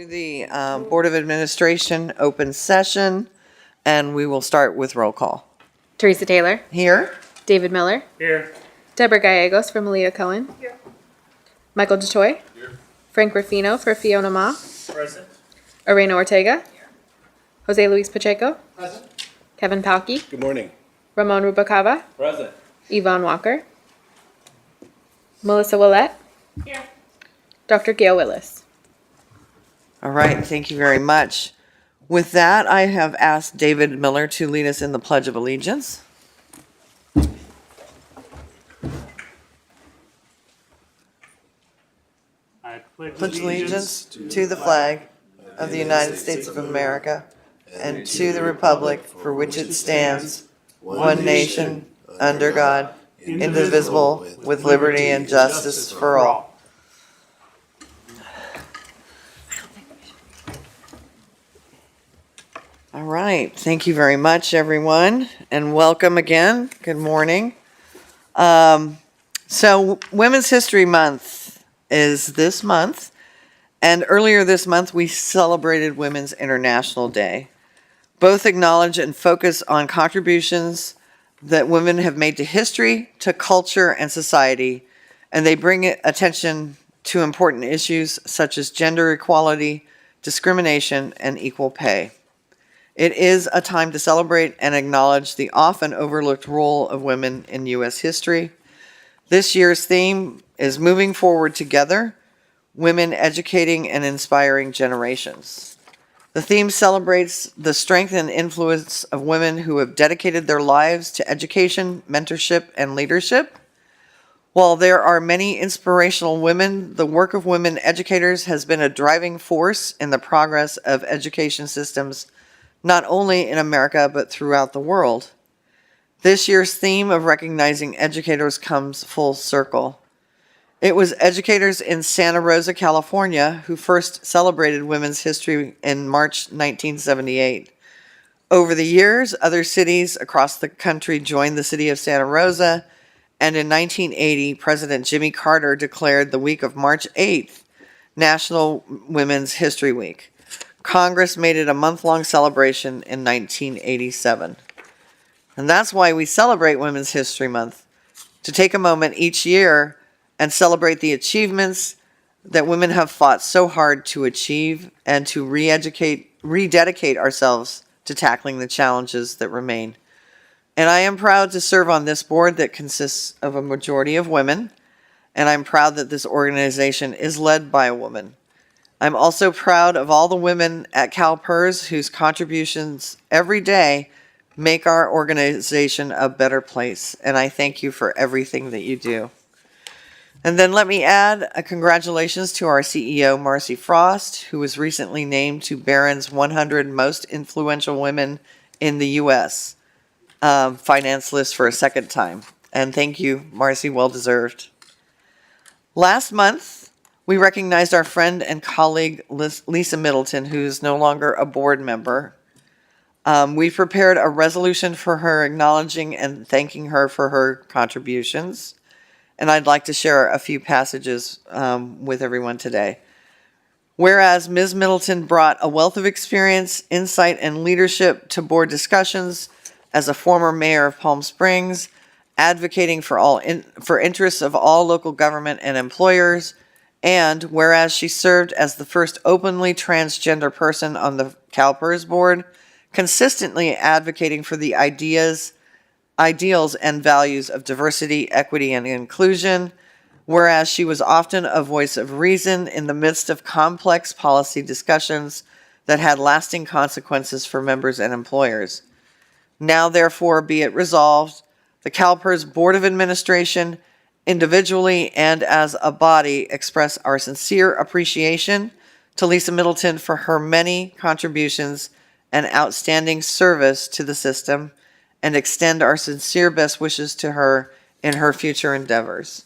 the Board of Administration open session, and we will start with roll call. Teresa Taylor. Here. David Miller. Here. Deborah Gallegos for Melita Cohen. Here. Michael DeToy. Here. Frank Ruffino for Fiona Ma. Present. Arena Ortega. Jose Luis Pacheco. Present. Kevin Palkey. Good morning. Ramon Rubacava. Present. Yvonne Walker. Melissa Willett. Here. Dr. Gail Willis. All right, thank you very much. With that, I have asked David Miller to lead us in the Pledge of Allegiance. I Pledge allegiance to the flag of the United States of America and to the republic for which it stands, one nation, under God, indivisible, with liberty and justice for all. All right, thank you very much, everyone, and welcome again. Good morning. So Women's History Month is this month, and earlier this month we celebrated Women's International Day. Both acknowledge and focus on contributions that women have made to history, to culture, and society, and they bring attention to important issues such as gender equality, discrimination, and equal pay. It is a time to celebrate and acknowledge the often overlooked role of women in U.S. history. This year's theme is Moving Forward Together, Women Educating and Inspiring Generations. The theme celebrates the strength and influence of women who have dedicated their lives to education, mentorship, and leadership. While there are many inspirational women, the work of women educators has been a driving force in the progress of education systems not only in America, but throughout the world. This year's theme of recognizing educators comes full circle. It was educators in Santa Rosa, California, who first celebrated women's history in March 1978. Over the years, other cities across the country joined the city of Santa Rosa, and in 1980, President Jimmy Carter declared the week of March 8th National Women's History Week. Congress made it a month-long celebration in 1987. And that's why we celebrate Women's History Month, to take a moment each year and celebrate the achievements that women have fought so hard to achieve and to rededicate ourselves to tackling the challenges that remain. And I am proud to serve on this board that consists of a majority of women, and I'm proud that this organization is led by a woman. I'm also proud of all the women at CalPERS whose contributions every day make our organization a better place, and I thank you for everything that you do. And then let me add a congratulations to our CEO, Marcy Frost, who was recently named to Barron's 100 Most Influential Women in the U.S. Finance list for a second time. And thank you, Marcy, well deserved. Last month, we recognized our friend and colleague, Lisa Middleton, who is no longer a board member. We prepared a resolution for her acknowledging and thanking her for her contributions. And I'd like to share a few passages with everyone today. Whereas Ms. Middleton brought a wealth of experience, insight, and leadership to board discussions as a former mayor of Palm Springs, advocating for interests of all local government and employers, and whereas she served as the first openly transgender person on the CalPERS board, consistently advocating for the ideals and values of diversity, equity, and inclusion, whereas she was often a voice of reason in the midst of complex policy discussions that had lasting consequences for members and employers. Now, therefore, be it resolved, the CalPERS Board of Administration, individually and as a body, express our sincere appreciation to Lisa Middleton for her many contributions and outstanding service to the system, and extend our sincere best wishes to her in her future endeavors.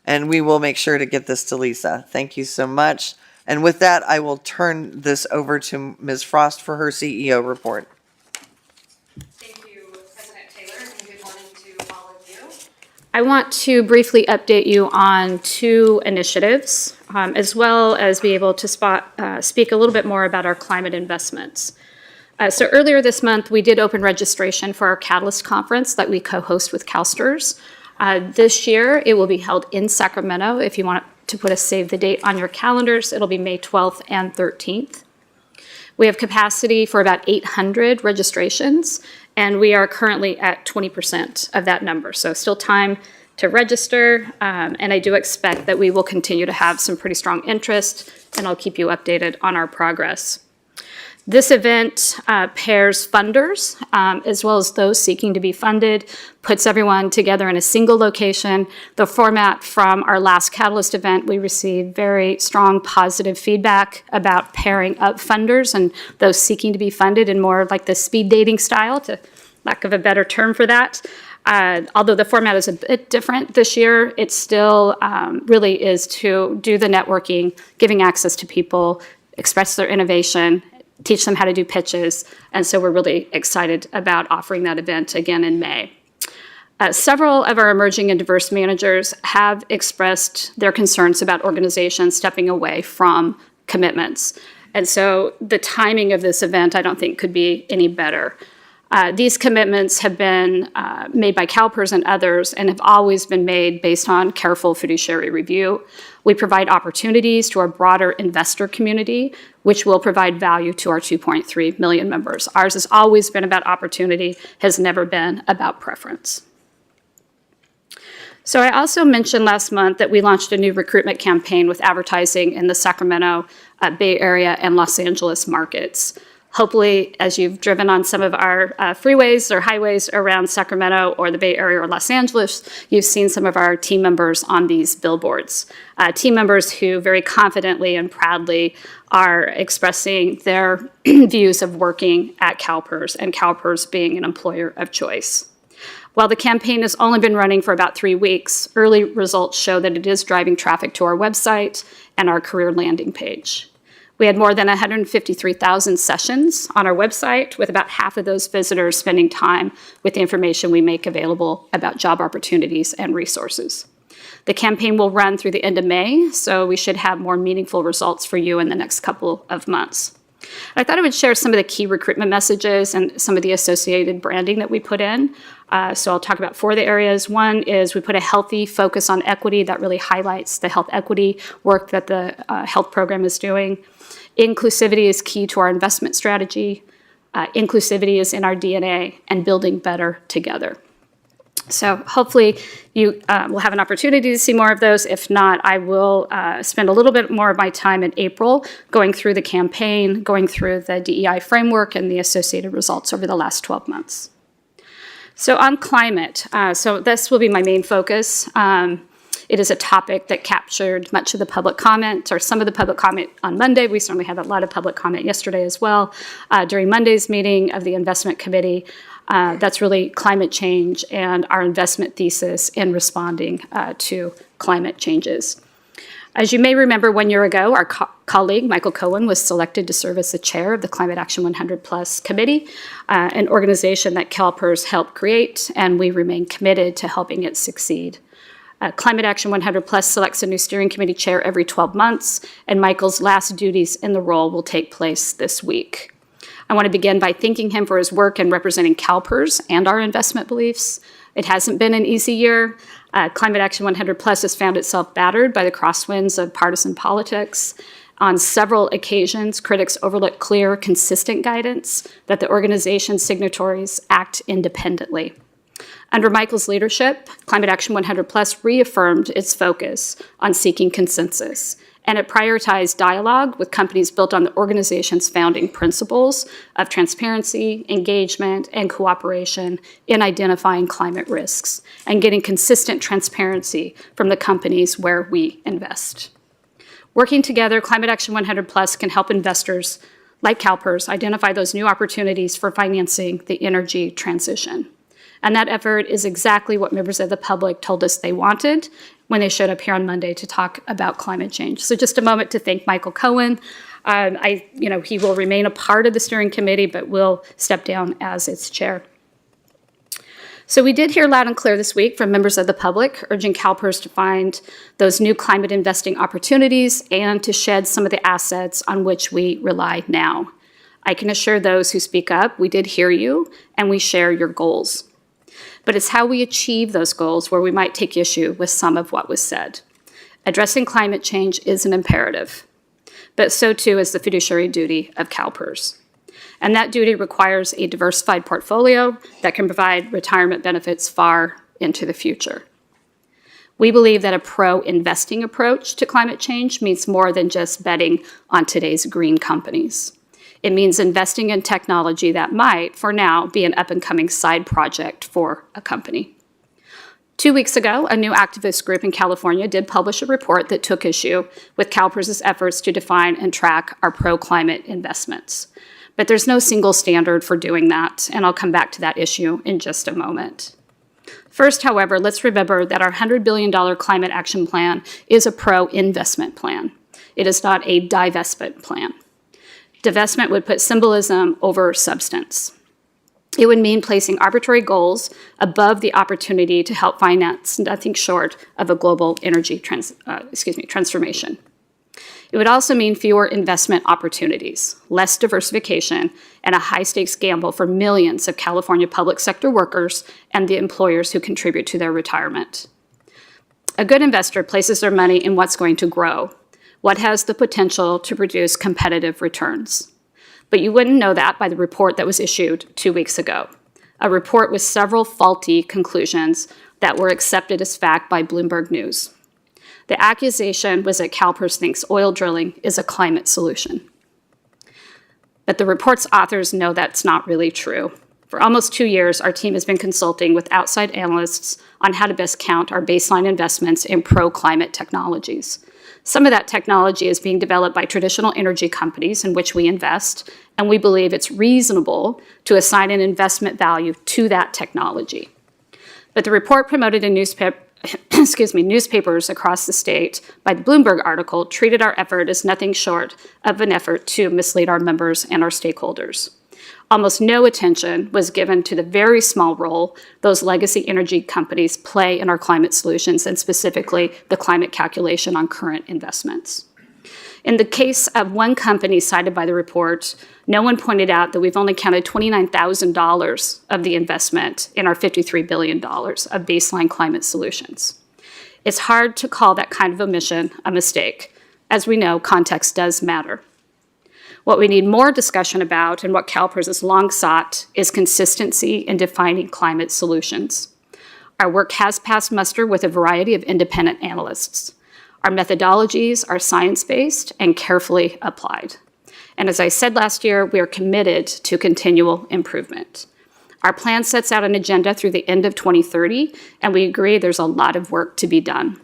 And we will make sure to get this to Lisa. Thank you so much. And with that, I will turn this over to Ms. Frost for her CEO report. Thank you, President Taylor, and good morning to all of you. I want to briefly update you on two initiatives, as well as be able to speak a little bit more about our climate investments. So earlier this month, we did open registration for our Catalyst Conference that we co-host with CalPERS. This year, it will be held in Sacramento. If you want to put a save the date on your calendars, it'll be May 12th and 13th. We have capacity for about 800 registrations, and we are currently at 20% of that number. So still time to register, and I do expect that we will continue to have some pretty strong interest, and I'll keep you updated on our progress. This event pairs funders as well as those seeking to be funded, puts everyone together in a single location. The format from our last Catalyst event, we received very strong positive feedback about pairing up funders and those seeking to be funded in more like the speed dating style, to lack of a better term for that. Although the format is a bit different this year, it still really is to do the networking, giving access to people, express their innovation, teach them how to do pitches, and so we're really excited about offering that event again in May. Several of our emerging and diverse managers have expressed their concerns about organizations stepping away from commitments, and so the timing of this event I don't think could be any better. These commitments have been made by CalPERS and others and have always been made based on careful fiduciary review. We provide opportunities to our broader investor community, which will provide value to our 2.3 million members. Ours has always been about opportunity, has never been about preference. So I also mentioned last month that we launched a new recruitment campaign with advertising in the Sacramento, Bay Area, and Los Angeles markets. Hopefully, as you've driven on some of our freeways or highways around Sacramento or the Bay Area or Los Angeles, you've seen some of our team members on these billboards. Team members who very confidently and proudly are expressing their views of working at CalPERS and CalPERS being an employer of choice. While the campaign has only been running for about 3 weeks, early results show that it is driving traffic to our website and our career landing page. We had more than 153,000 sessions on our website, with about half of those visitors spending time with the information we make available about job opportunities and resources. The campaign will run through the end of May, so we should have more meaningful results for you in the next couple of months. I thought I would share some of the key recruitment messages and some of the associated branding that we put in. So I'll talk about 4 of the areas. One is we put a healthy focus on equity that really highlights the health equity work that the health program is doing. Inclusivity is key to our investment strategy. Inclusivity is in our DNA, and building better together. So hopefully you will have an opportunity to see more of those. If not, I will spend a little bit more of my time in April going through the campaign, going through the DEI framework and the associated results over the last 12 months. So on climate, so this will be my main focus. It is a topic that captured much of the public comment, or some of the public comment on Monday. We certainly had a lot of public comment yesterday as well. During Monday's meeting of the investment committee, that's really climate change and our investment thesis in responding to climate changes. As you may remember, 1 year ago, our colleague, Michael Cohen, was selected to serve as the chair of the Climate Action 100 Plus Committee, an organization that CalPERS helped create, and we remain committed to helping it succeed. Climate Action 100 Plus selects a new steering committee chair every 12 months, and Michael's last duties in the role will take place this week. I want to begin by thanking him for his work in representing CalPERS and our investment beliefs. It hasn't been an easy year. Climate Action 100 Plus has found itself battered by the crosswinds of partisan politics. On several occasions, critics overlook clear, consistent guidance that the organization's signatories act independently. Under Michael's leadership, Climate Action 100 Plus reaffirmed its focus on seeking consensus, and it prioritized dialogue with companies built on the organization's founding principles of transparency, engagement, and cooperation in identifying climate risks and getting consistent transparency from the companies where we invest. Working together, Climate Action 100 Plus can help investors like CalPERS identify those new opportunities for financing the energy transition. And that effort is exactly what members of the public told us they wanted when they showed up here on Monday to talk about climate change. So just a moment to thank Michael Cohen. He will remain a part of the steering committee, but will step down as its chair. So we did hear loud and clear this week from members of the public urging CalPERS to find those new climate investing opportunities and to shed some of the assets on which we rely now. I can assure those who speak up, we did hear you and we share your goals. But it's how we achieve those goals where we might take issue with some of what was said. Addressing climate change is an imperative, but so too is the fiduciary duty of CalPERS. And that duty requires a diversified portfolio that can provide retirement benefits far into the future. We believe that a pro-investing approach to climate change means more than just betting on today's green companies. It means investing in technology that might, for now, be an up-and-coming side project for a company. 2 weeks ago, a new activist group in California did publish a report that took issue with CalPERS' efforts to define and track our pro-climate investments. But there's no single standard for doing that, and I'll come back to that issue in just a moment. First, however, let's remember that our $100 billion climate action plan is a pro-investment plan. It is not a divestment plan. Divestment would put symbolism over substance. It would mean placing arbitrary goals above the opportunity to help finance nothing short of a global energy transformation. It would also mean fewer investment opportunities, less diversification, and a high-stakes gamble for millions of California public sector workers and the employers who contribute to their retirement. A good investor places their money in what's going to grow, what has the potential to produce competitive returns. But you wouldn't know that by the report that was issued 2 weeks ago, a report with several faulty conclusions that were accepted as fact by Bloomberg News. The accusation was that CalPERS thinks oil drilling is a climate solution. But the report's authors know that's not really true. For almost 2 years, our team has been consulting with outside analysts on how to best count our baseline investments in pro-climate technologies. Some of that technology is being developed by traditional energy companies in which we invest, and we believe it's reasonable to assign an investment value to that technology. But the report promoted in newspapers across the state by the Bloomberg article treated our effort as nothing short of an effort to mislead our members and our stakeholders. Almost no attention was given to the very small role those legacy energy companies play in our climate solutions, and specifically the climate calculation on current investments. In the case of one company cited by the report, no one pointed out that we've only counted $29,000 of the investment in our $53 billion of baseline climate solutions. It's hard to call that kind of omission a mistake. As we know, context does matter. What we need more discussion about, and what CalPERS has long sought, is consistency in defining climate solutions. Our work has passed muster with a variety of independent analysts. Our methodologies are science-based and carefully applied. And as I said last year, we are committed to continual improvement. Our plan sets out an agenda through the end of 2030, and we agree there's a lot of work to be done.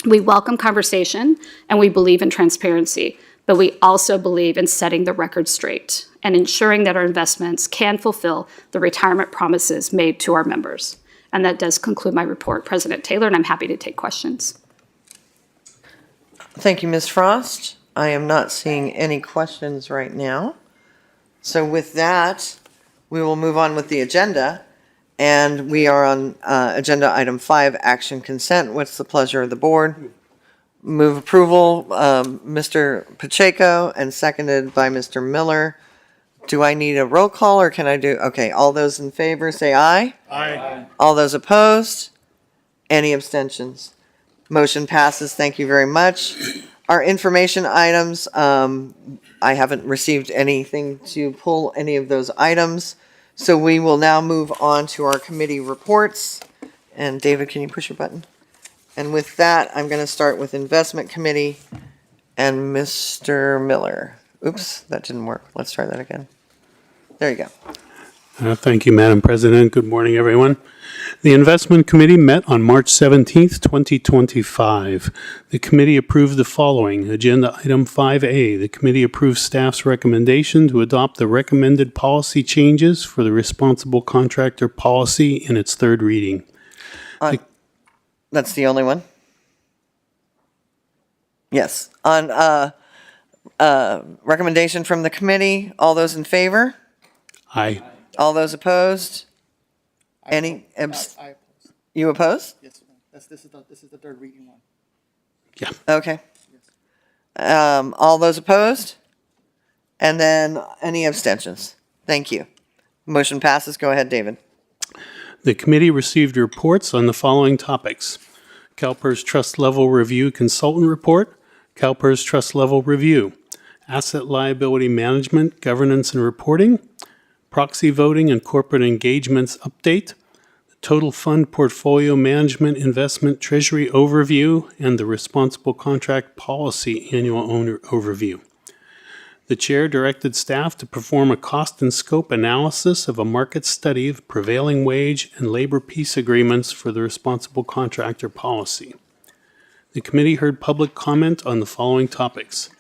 We welcome conversation, and we believe in transparency, but we also believe in setting the record straight and ensuring that our investments can fulfill the retirement promises made to our members. And that does conclude my report, President Taylor, and I'm happy to take questions. Thank you, Ms. Frost. I am not seeing any questions right now. So with that, we will move on with the agenda. And we are on agenda item 5, action consent. What's the pleasure of the board? Move approval, Mr. Pacheco, and seconded by Mr. Miller. Do I need a roll call, or can I do? Okay, all those in favor say aye. Aye. All those opposed? Any abstentions? Motion passes. Thank you very much. Our information items, I haven't received anything to pull any of those items. So we will now move on to our committee reports. And David, can you push your button? And with that, I'm going to start with Investment Committee and Mr. Miller. Oops, that didn't work. Let's try that again. There you go. Thank you, Madam President. Good morning, everyone. The Investment Committee met on March 17th, 2025. The committee approved the following. Agenda Item 5A. The committee approves staff's recommendation to adopt the recommended policy changes for the responsible contractor policy in its third reading. That's the only one? Yes. On recommendation from the committee, all those in favor? Aye. All those opposed? Any, I oppose. you oppose? Yes, ma'am. This is the third reading one. Yeah. Okay. All those opposed? And then any abstentions? Thank you. Motion passes. Go ahead, David. The committee received reports on the following topics: CalPERS Trust Level Review Consultant Report, CalPERS Trust Level Review, Asset Liability Management, Governance and Reporting, Proxy Voting and Corporate Engagements Update, Total Fund Portfolio Management Investment Treasury Overview, and the Responsible Contract Policy Annual Owner Overview. The chair directed staff to perform a cost and scope analysis of a market study of prevailing wage and labor peace agreements for the responsible contractor policy. The committee heard public comment on the following topics: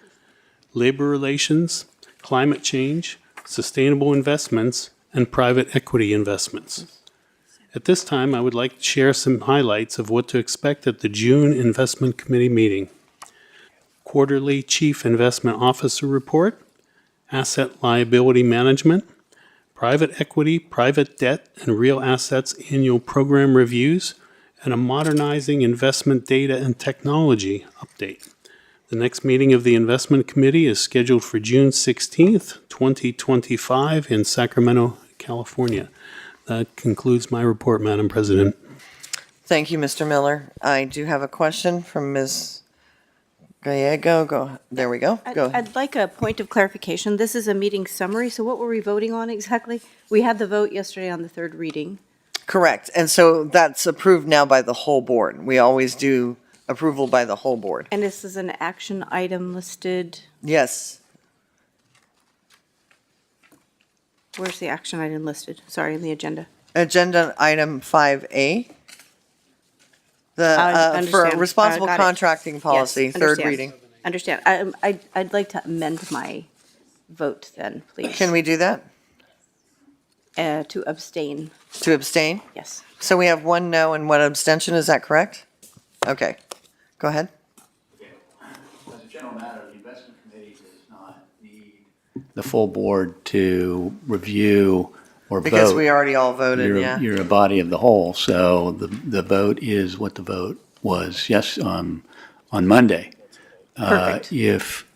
labor relations, climate change, sustainable investments, and private equity investments. At this time, I would like to share some highlights of what to expect at the June Investment Committee meeting. Quarterly Chief Investment Officer Report, Asset Liability Management, Private Equity, Private Debt, and Real Assets Annual Program Reviews, and a Modernizing Investment Data and Technology Update. The next meeting of the Investment Committee is scheduled for June 16th, 2025 in Sacramento, California. That concludes my report, Madam President. Thank you, Mr. Miller. I do have a question from Ms. Gallego. There we go. Go ahead. I'd like a point of clarification. This is a meeting summary, so what were we voting on exactly? We had the vote yesterday on the third reading. Correct. And so that's approved now by the whole board. We always do approval by the whole board. And this is an action item listed. Yes. Where's the action item listed? Sorry, in the agenda. Agenda item 5A. I For understand. responsible Got it. contracting policy, Yes, third understand. reading. Understand. I'd like to amend my vote then, please. Can we do that? To abstain, To abstain? yes. So we have one no and one abstention, is that correct? Okay. Go ahead. As a general matter, the investment committee does not need the full board to review or vote. Because we already all voted, You're- yeah. You're a body of the whole, so the vote is what the vote was, yes, on Monday. Perfect. If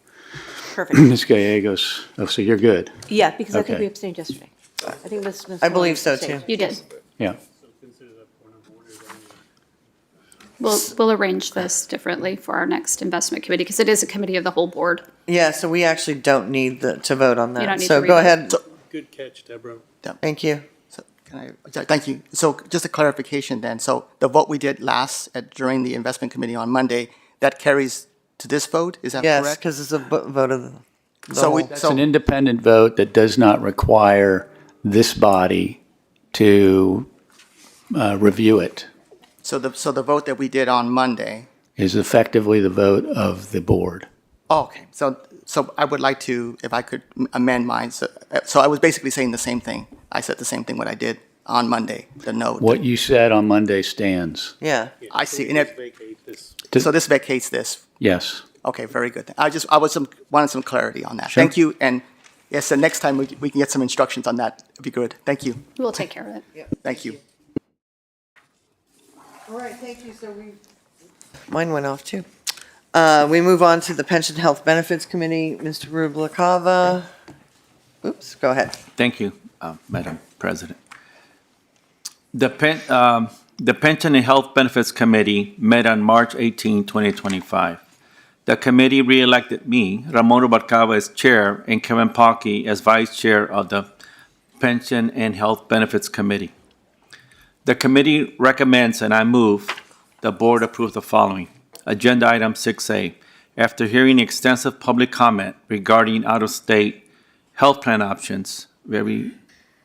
Perfect. Ms. Gallegos, oh, so you're good, Yeah, because I think Okay. we abstained yesterday. I think Ms. I believe so, abstained. too. You did. yeah. We'll arrange this differently for our next investment committee because it is a committee of the whole board. Yeah, so we actually don't need to vote on You don't that. need So to go revote. ahead. Good catch, Deborah. Thank you. So thank you. So just a clarification then. So the vote we did during the investment committee on Monday, that carries to this vote, is that Yes, correct? because it's a vote of the So we, whole. It's an independent vote that does not require this body to review it. so the vote that we did on Monday, Is effectively the vote of the board. oh, okay. So I would like to, if I could amend mine. So I was basically saying the same thing. I said the same thing what I did on Monday, the no. What you said on Monday stands. Yeah. I see. And Vacate this. so this vacates this. Yes. Okay, very good. Wanted some clarity on that. Sure. Thank you. And yes, the next time we can get some instructions on that. It'd be good. Thank you. We'll take care of it. Thank you. All right, thank you. So mine went off too. We move on to the Pension Health Benefits Committee. Mr. Rubalcava. Oops, go ahead. Thank you, Madam President. The Pension and Health Benefits Committee met on March 18, 2025. The committee re-elected me, Ramon Rubalcava, as chair and Kevin Pocky as vice chair of the Pension and Health Benefits Committee. The committee recommends, and I move, the board approve the following. Agenda item 6A. After hearing extensive public comment regarding out-of-state health plan options, very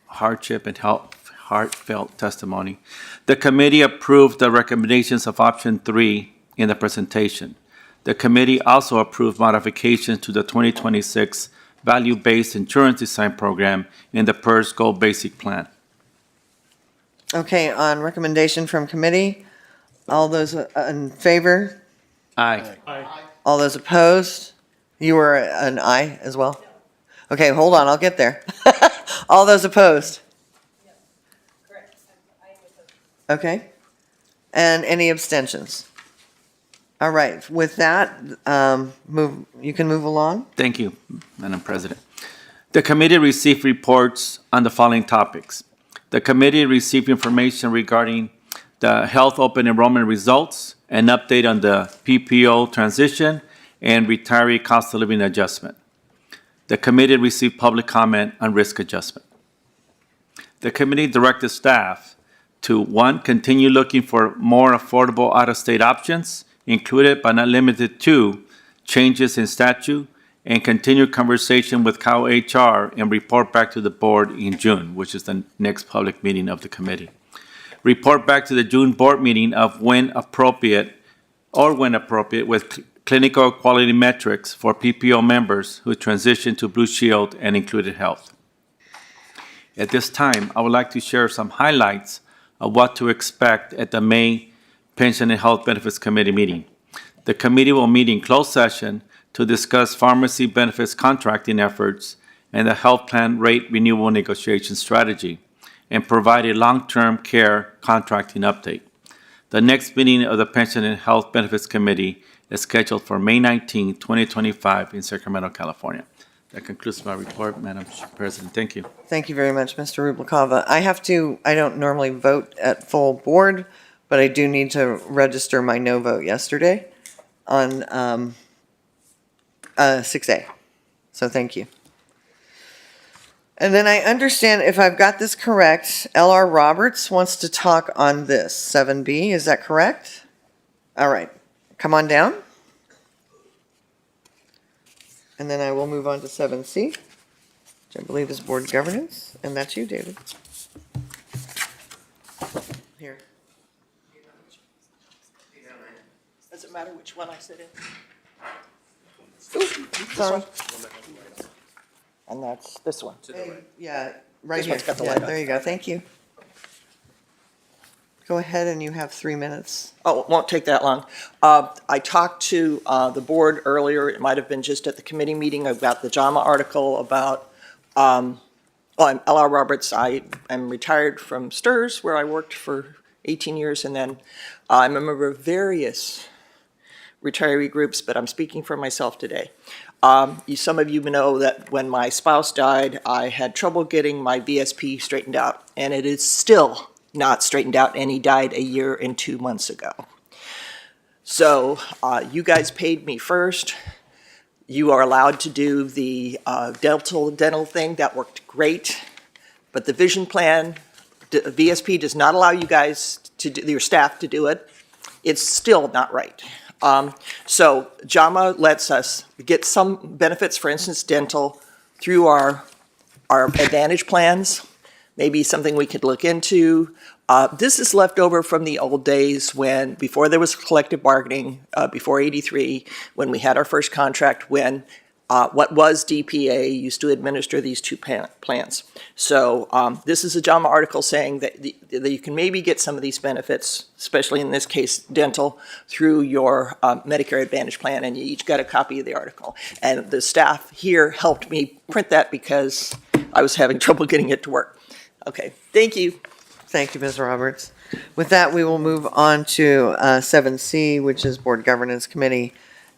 hardship and heartfelt testimony, the committee approved the recommendations of option 3 in the presentation. The committee also approved modifications to the 2026 Value-Based Insurance Design Program in the PERS Gold Basic Plan. Okay, on recommendation from committee, all those in favor? Aye. All those opposed? You were an aye as well? Okay, hold on, I'll get there. All those opposed? Okay. And any abstentions? All right, with that, you can move along. Thank you, Madam President. The committee received reports on the following topics. The committee received information regarding the health open enrollment results, an update on the PPO transition, and retiree cost of living adjustment. The committee received public comment on risk adjustment. The committee directed staff to, 1, continue looking for more affordable out-of-state options, included but not limited to changes in statute, and continue conversation with Cal HR and report back to the board in June, which is the next public meeting of the committee. Report back to the June board meeting of when appropriate with clinical quality metrics for PPO members who transition to Blue Shield and Included Health. At this time, I would like to share some highlights of what to expect at the May Pension and Health Benefits Committee meeting. The committee will meet in closed session to discuss pharmacy benefits contracting efforts and the health plan rate renewal negotiation strategy, and provide a long-term care contracting update. The next meeting of the Pension and Health Benefits Committee is scheduled for May 19, 2025 in Sacramento, California. That concludes my report, Madam President. Thank you. Thank you very much, Mr. Rubalcava. I don't normally vote at full board, but I do need to register my no vote yesterday on 6A. So thank you. And then I understand, if I've got this correct, L.R. Roberts wants to talk on this, 7B. Is that correct? All right. Come on down. And then I will move on to 7C, which I believe is board governance. And that's you, David. Here. Does it matter which one I sit in? Sorry. And that's this one. Yeah, right This here. one's got the Yeah, light on. there you go. Thank you. Go ahead, and you have 3 minutes. Oh, it won't take that long. I talked to the board earlier, it might have been just at the committee meeting, about the JAMA article about, I'm L.R. Roberts. I am retired from STRS, where I worked for 18 years, and then I'm a member of various retiree groups, but I'm speaking for myself today. Some of you know that when my spouse died, I had trouble getting my VSP straightened out, and it is still not straightened out, and he died a year and 2 months ago. So you guys paid me first. You are allowed to do the dental thing. That worked great. But the vision plan, VSP does not allow you guys to do, your staff to do it. It's still not right. So JAMA lets us get some benefits, for instance, dental, through our Advantage plans. Maybe something we could look into. This is left over from the old days when, before there was collective bargaining, before '83, when we had our first contract, when what was DPA used to administer these two plans. So this is a JAMA article saying that you can maybe get some of these benefits, especially in this case, dental, through your Medicare Advantage plan, and you each got a copy of the article. And the staff here helped me print that because I was having trouble getting it to work. Okay, thank you. Thank you, Ms. Roberts. With that, we will move on to 7C, which is Board Governance Committee.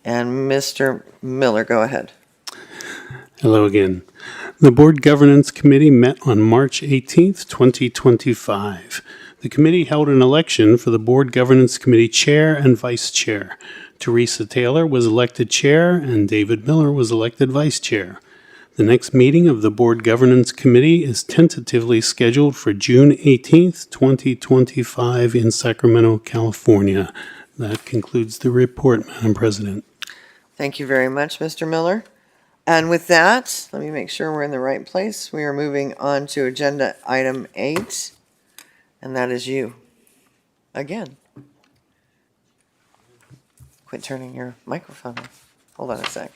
And Mr. Miller, go ahead. Hello again. The Board Governance Committee met on March 18th, 2025. The committee held an election for the Board Governance Committee Chair and Vice Chair. Teresa Taylor was elected Chair and David Miller was elected Vice Chair. The next meeting of the Board Governance Committee is tentatively scheduled for June 18th, 2025 in Sacramento, California. That concludes the report, Madam President. Thank you very much, Mr. Miller. And with that, let me make sure we're in the right place. We are moving on to agenda item 8, and that is you. Again. Quit turning your microphone off. Hold on a sec.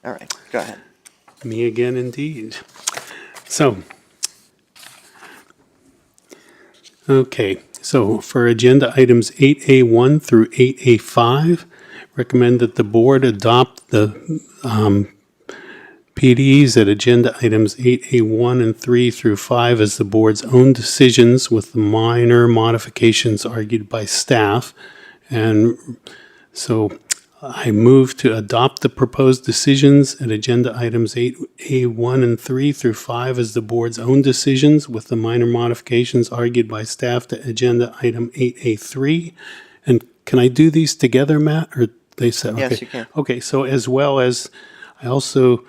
All right, go ahead. Me again, indeed. So, okay, so for agenda items 8A1 through 8A5, recommend that the board adopt the PDEs at agenda items 8A1 and 3 through 5 as the board's own decisions with the minor modifications argued by staff. And so I move to adopt the proposed decisions at agenda items 8A1 and 3 through 5 as the board's own decisions with the minor modifications argued by staff to agenda item 8A3. And can I do these together, Matt, or they said? Yes, okay. you can. Okay, so as well as, I also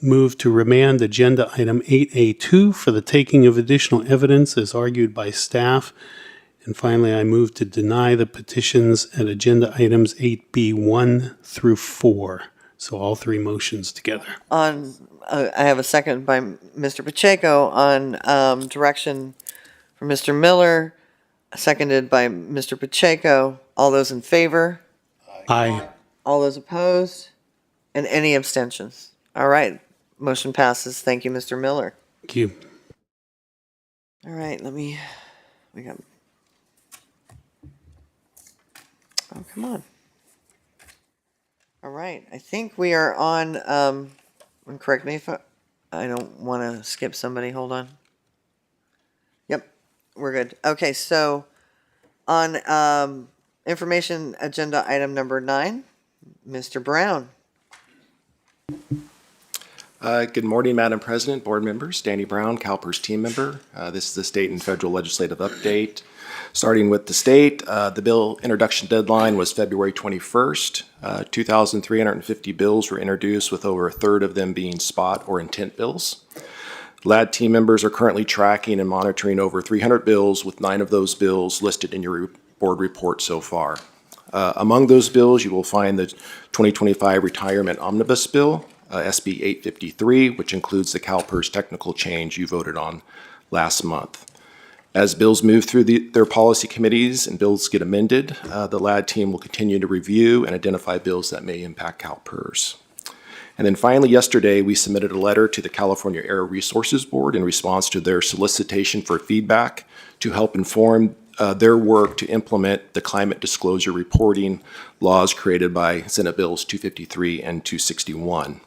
move to remand agenda item 8A2 for the taking of additional evidence as argued by staff. And finally, I move to deny the petitions at agenda items 8B1 through 4. So all three motions together. I have a second by Mr. Pacheco on direction from Mr. Miller, seconded by Mr. Pacheco. All those in favor? Aye. All those opposed? And any abstentions? All right, motion passes. Thank you, Mr. Miller. Thank you. All right, we got, oh, come on. All right, I think we are on, and correct me if I don't want to skip somebody, hold on. Yep, we're good. Okay, so on information agenda item number 9, Mr. Brown. Good morning, Madam President, board members. Danny Brown, CalPERS team member. This is the state and federal legislative update. Starting with the state, the bill introduction deadline was February 21st. 2,350 bills were introduced, with over a third of them being spot or intent bills. LAD team members are currently tracking and monitoring over 300 bills, with 9 of those bills listed in your board report so far. Among those bills, you will find the 2025 Retirement Omnibus Bill, SB 853, which includes the CalPERS technical change you voted on last month. As bills move through their policy committees and bills get amended, the LAD team will continue to review and identify bills that may impact CalPERS. And then finally, yesterday, we submitted a letter to the California Air Resources Board in response to their solicitation for feedback to help inform their work to implement the climate disclosure reporting laws created by Senate Bills 253 and 261.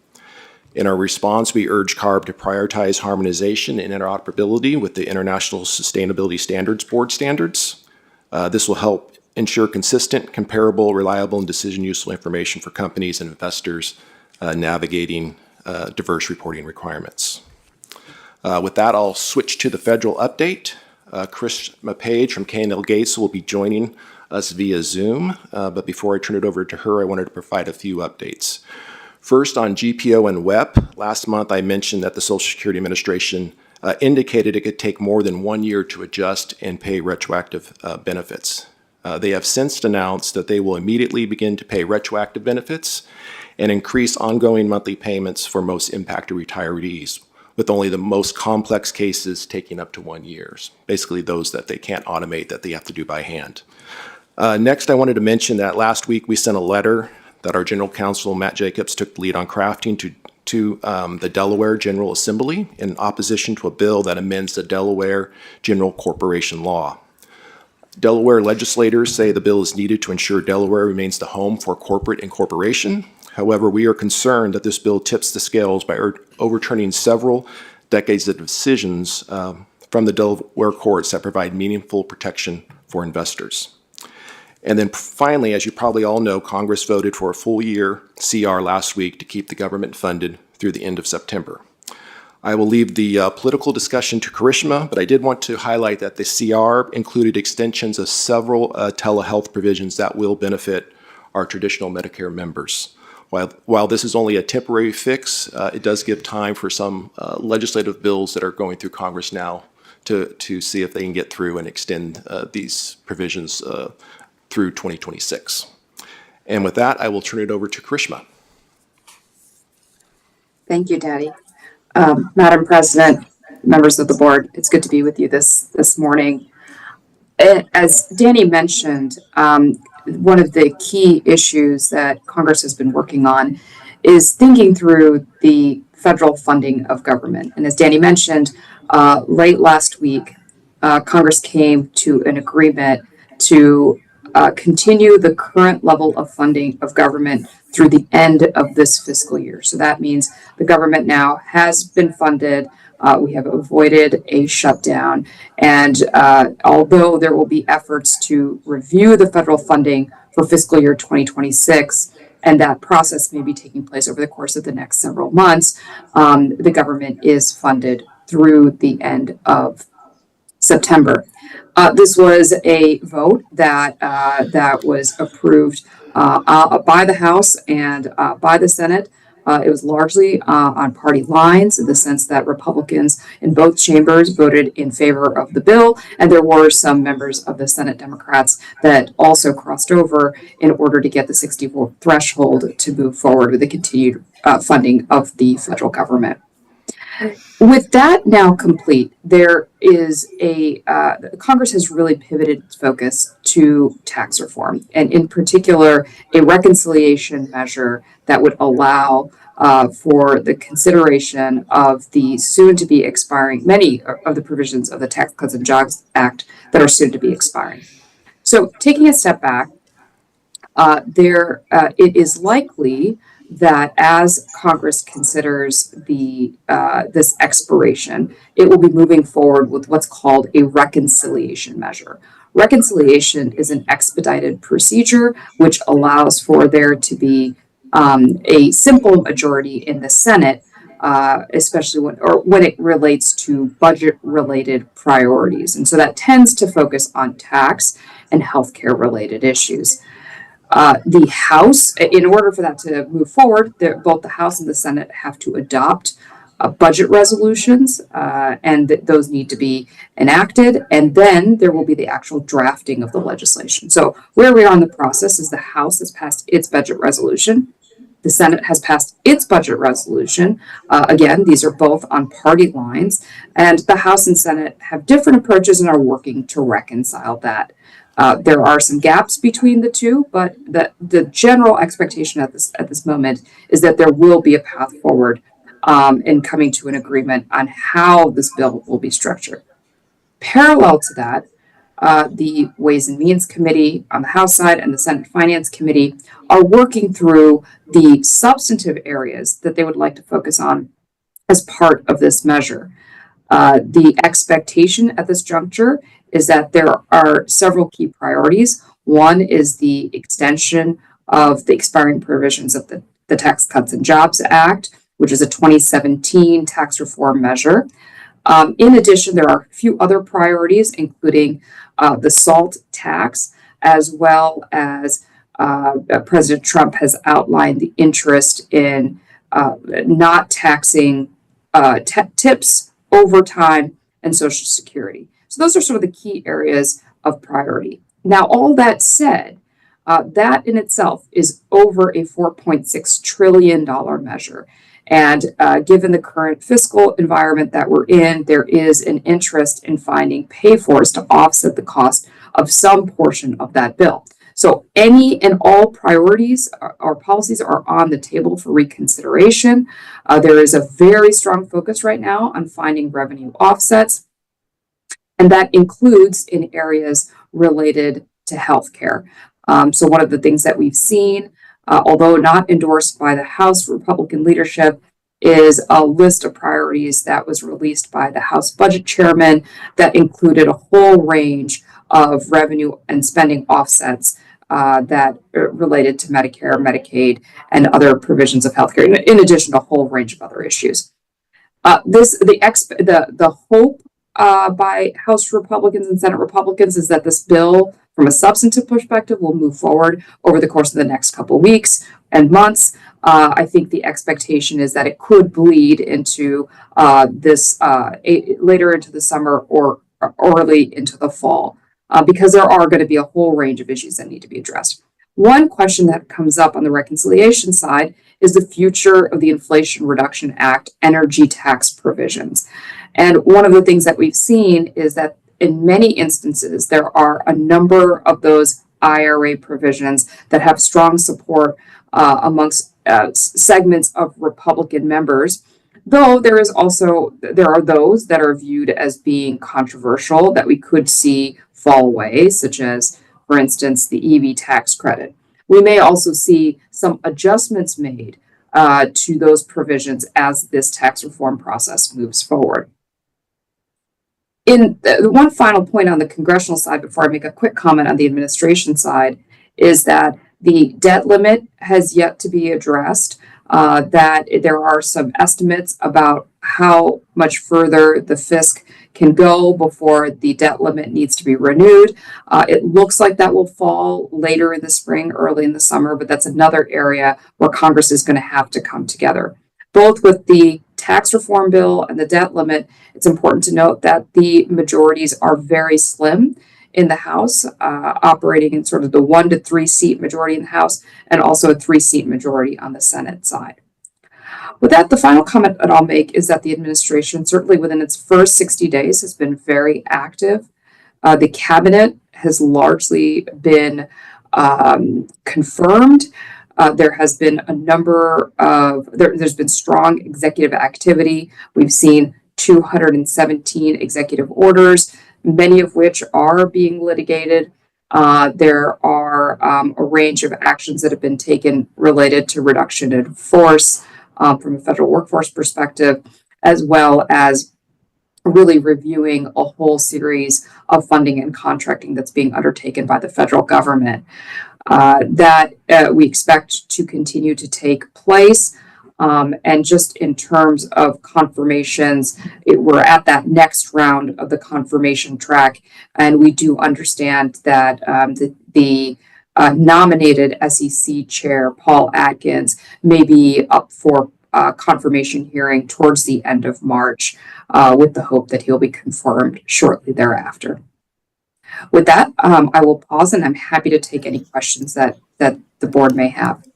In our response, we urge CARB to prioritize harmonization and interoperability with the International Sustainability Standards Board standards. This will help ensure consistent, comparable, reliable, and decision-useful information for companies and investors navigating diverse reporting requirements. With that, I'll switch to the federal update. Chris Page from K&L Gates will be joining us via Zoom, but before I turn it over to her, I wanted to provide a few updates. First, on GPO and WEP, last month I mentioned that the Social Security Administration indicated it could take more than 1 year to adjust and pay retroactive benefits. They have since announced that they will immediately begin to pay retroactive benefits and increase ongoing monthly payments for most impacted retirees, with only the most complex cases taking up to 1 year. Basically those that they can't automate, that they have to do by hand. Next, I wanted to mention that last week we sent a letter that our General Counsel, Matt Jacobs, took the lead on crafting to the Delaware General Assembly in opposition to a bill that amends the Delaware General Corporation Law. Delaware legislators say the bill is needed to ensure Delaware remains the home for corporate incorporation. However, we are concerned that this bill tips the scales by overturning several decades of decisions from the Delaware courts that provide meaningful protection for investors. And then finally, as you probably all know, Congress voted for a full year CR last week to keep the government funded through the end of September. I will leave the political discussion to Karishma, but I did want to highlight that the CR included extensions of several telehealth provisions that will benefit our traditional Medicare members. While this is only a temporary fix, it does give time for some legislative bills that are going through Congress now to see if they can get through and extend these provisions through 2026. And with that, I will turn it over to Karishma. Thank you, Daddy. Madam President, members of the board, it's good to be with you this morning. As Danny mentioned, one of the key issues that Congress has been working on is thinking through the federal funding of government. And as Danny mentioned, late last week, Congress came to an agreement to continue the current level of funding of government through the end of this fiscal year. So that means the government now has been funded. We have avoided a shutdown. And although there will be efforts to review the federal funding for fiscal year 2026, and that process may be taking place over the course of the next several months, the government is funded through the end of September. This was a vote that was approved by the House and by the Senate. It was largely on party lines in the sense that Republicans in both chambers voted in favor of the bill, and there were some members of the Senate Democrats that also crossed over in order to get the 64 threshold to move forward with the continued funding of the federal government. With that now complete, there is Congress has really pivoted its focus to tax reform, and in particular, a reconciliation measure that would allow for the consideration of the soon to be expiring, many of the provisions of the Tax Cuts and Jobs Act that are soon to be expiring. So taking a step back, it is likely that as Congress considers this expiration, it will be moving forward with what's called a reconciliation measure. Reconciliation is an expedited procedure which allows for there to be a simple majority in the Senate, especially when it relates to budget-related priorities. And so that tends to focus on tax and healthcare-related issues. The House, in order for that to move forward, both the House and the Senate have to adopt budget resolutions, and those need to be enacted, and then there will be the actual drafting of the legislation. So where we are in the process is the House has passed its budget resolution. The Senate has passed its budget resolution. Again, these are both on party lines, and the House and Senate have different approaches and are working to reconcile that. There are some gaps between the two, but the general expectation at this moment is that there will be a path forward in coming to an agreement on how this bill will be structured. Parallel to that, the Ways and Means Committee on the House side and the Senate Finance Committee are working through the substantive areas that they would like to focus on as part of this measure. The expectation at this juncture is that there are several key priorities. One is the extension of the expiring provisions of the Tax Cuts and Jobs Act, which is a 2017 tax reform measure. In addition, there are a few other priorities, including the SALT tax, as well as President Trump has outlined the interest in not taxing tips, overtime, and Social Security. So those are sort of the key areas of priority. Now, all that said, that in itself is over a $4.6 trillion measure. And given the current fiscal environment that we're in, there is an interest in finding pay-fors to offset the cost of some portion of that bill. So any and all priorities or policies are on the table for reconsideration. There is a very strong focus right now on finding revenue offsets, and that includes in areas related to healthcare. So one of the things that we've seen, although not endorsed by the House Republican leadership, is a list of priorities that was released by the House Budget Chairman that included a whole range of revenue and spending offsets that related to Medicare, Medicaid, and other provisions of healthcare, in addition to a whole range of other issues. The hope by House Republicans and Senate Republicans is that this bill, from a substantive perspective, will move forward over the course of the next couple of weeks and months. I think the expectation is that it could bleed into later into the summer or early into the fall, because there are going to be a whole range of issues that need to be addressed. One question that comes up on the reconciliation side is the future of the Inflation Reduction Act energy tax provisions. And one of the things that we've seen is that in many instances, there are a number of those IRA provisions that have strong support amongst segments of Republican members, though there are those that are viewed as being controversial that we could see fall away, such as for instance, the EV tax credit. We may also see some adjustments made to those provisions as this tax reform process moves forward. In the one final point on the congressional side, before I make a quick comment on the administration side, is that the debt limit has yet to be addressed. That there are some estimates about how much further the fisc can go before the debt limit needs to be renewed. It looks like that will fall later in the spring, early in the summer, but that's another area where Congress is going to have to come together. Both with the tax reform bill and the debt limit, it's important to note that the majorities are very slim in the House, operating in sort of the 1 to 3 seat majority in the House, and also a 3-seat majority on the Senate side. With that, the final comment that I'll make is that the administration, certainly within its first 60 days, has been very active. The cabinet has largely been confirmed. There has been a number of, there's been strong executive activity. We've seen 217 executive orders, many of which are being litigated. There are a range of actions that have been taken related to reduction in force from a federal workforce perspective, as well as really reviewing a whole series of funding and contracting that's being undertaken by the federal government. That we expect to continue to take place. And just in terms of confirmations, we're at that next round of the confirmation track, and we do understand that the nominated SEC chair, Paul Atkins, may be up for confirmation hearing towards the end of March, with the hope that he'll be confirmed shortly thereafter. With that, I will pause, and I'm happy to take any questions that the board may have.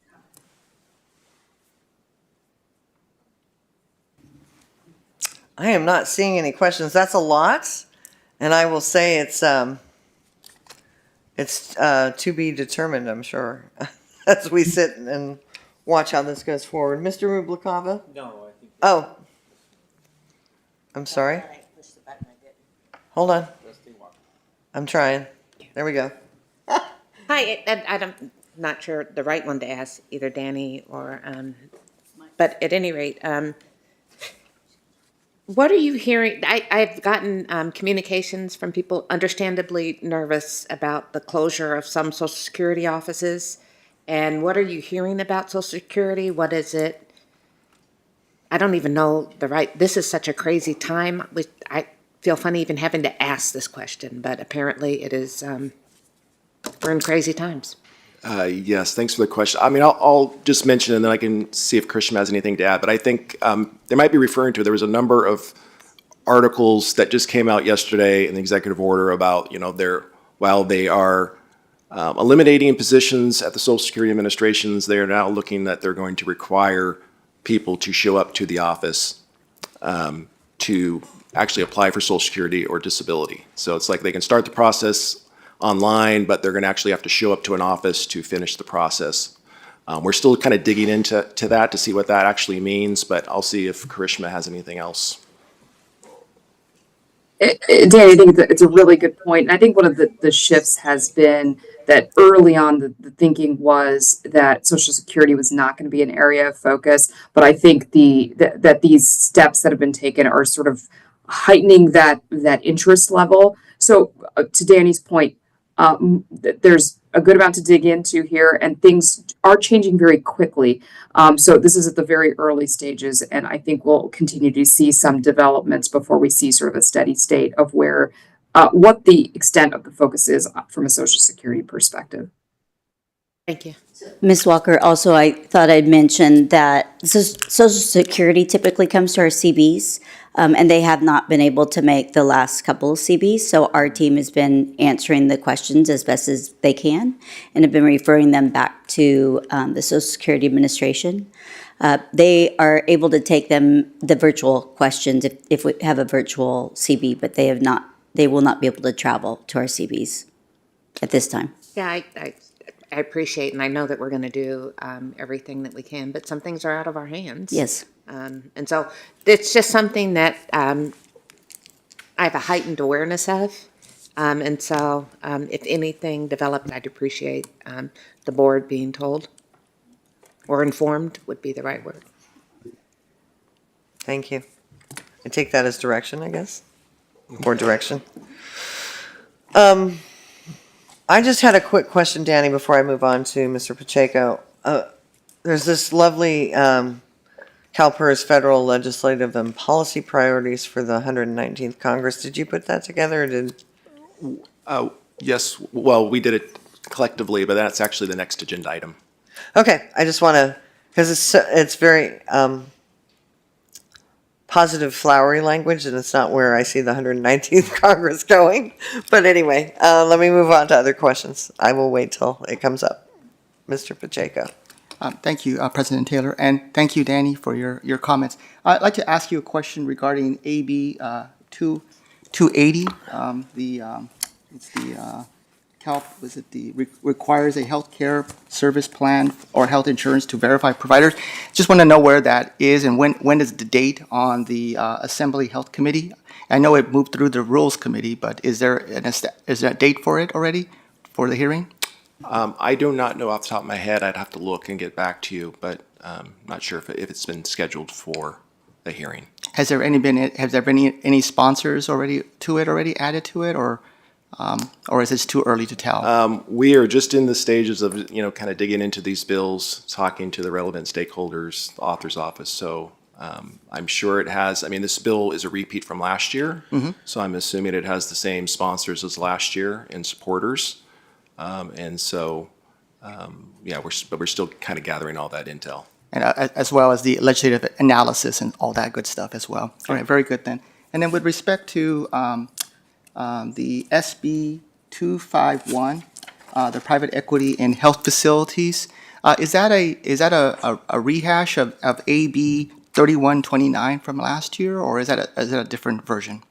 I am not seeing any questions. That's a lot, and I will say it's to be determined, I'm sure, as we sit and watch how this goes forward. Mr. Rublikava? No, I think. Oh. I'm sorry. Hold on. I'm trying. There we go. Hi, I'm not sure the right one to ask, either Danny or, but at any rate, what are you hearing? I've gotten communications from people understandably nervous about the closure of some Social Security offices. And what are you hearing about Social Security? What is it? I don't even know this is such a crazy time. I feel funny even having to ask this question, but apparently it is, we're in crazy times. Yes, thanks for the question. I mean, I'll just mention, and then I can see if Christian has anything to add. But I think they might be referring to, there was a number of articles that just came out yesterday in the executive order about, while they are eliminating positions at the Social Security Administrations, they are now looking that they're going to require people to show up to the office to actually apply for Social Security or disability. So it's like they can start the process online, but they're going to actually have to show up to an office to finish the process. We're still kind of digging into that to see what that actually means, but I'll see if Karishma has anything else. Danny, I think it's a really good point. And I think one of the shifts has been that early on, the thinking was that Social Security was not going to be an area of focus. But I think that these steps that have been taken are sort of heightening that interest level. So to Danny's point, there's a good amount to dig into here, and things are changing very quickly. So this is at the very early stages, and I think we'll continue to see some developments before we see sort of a steady state of where, what the extent of the focus is from a Social Security perspective. Thank you. Ms. Walker, also, I thought I'd mention that Social Security typically comes to our CBs, and they have not been able to make the last couple of CBs. So our team has been answering the questions as best as they can and have been referring them back to the Social Security Administration. They are able to take the virtual questions if we have a virtual CB, but they will not be able to travel to our CBs at this time. Yeah, I appreciate, and I know that we're going to do everything that we can, but some things are out of our hands. Yes. And so it's just something that I have a heightened awareness of. And so if anything developed, I'd appreciate the board being told, or informed would be the right word. Thank you. I take that as direction, I guess. Board direction. I just had a quick question, Danny, before I move on to Mr. Pacheco. There's this lovely CalPERS Federal Legislative and Policy Priorities for the 119th Congress. Did you put that together, or did? Yes, well, we did it collectively, but that's actually the next agenda item. Okay, I just want to, because it's very positive, flowery language, and it's not where I see the 119th Congress going. But anyway, let me move on to other questions. I will wait till it comes up. Mr. Pacheco. Thank you, President Taylor, and thank you, Danny, for your comments. I'd like to ask you a question regarding AB 280. It's the requires a health care service plan or health insurance to verify providers. Just want to know where that is and when is the date on the Assembly Health Committee? I know it moved through the Rules Committee, but is there a date for it already for the hearing? I do not know off the top of my head. I'd have to look and get back to you, but not sure if it's been scheduled for the hearing. Has there been any sponsors already added to it, or is it too early to tell? We are just in the stages of, kind of digging into these bills, talking to the relevant stakeholders, the author's office. So I'm sure it has. I mean, this bill is a repeat from last year, so I'm assuming it has the same sponsors as last year and supporters. And so, we're still kind of gathering all that intel. And as well as the legislative analysis and all that good stuff as well. All right, very good then. And then with respect to the SB 251, the private equity in health facilities, is that a rehash of AB 3129 from last year, or is that a different version?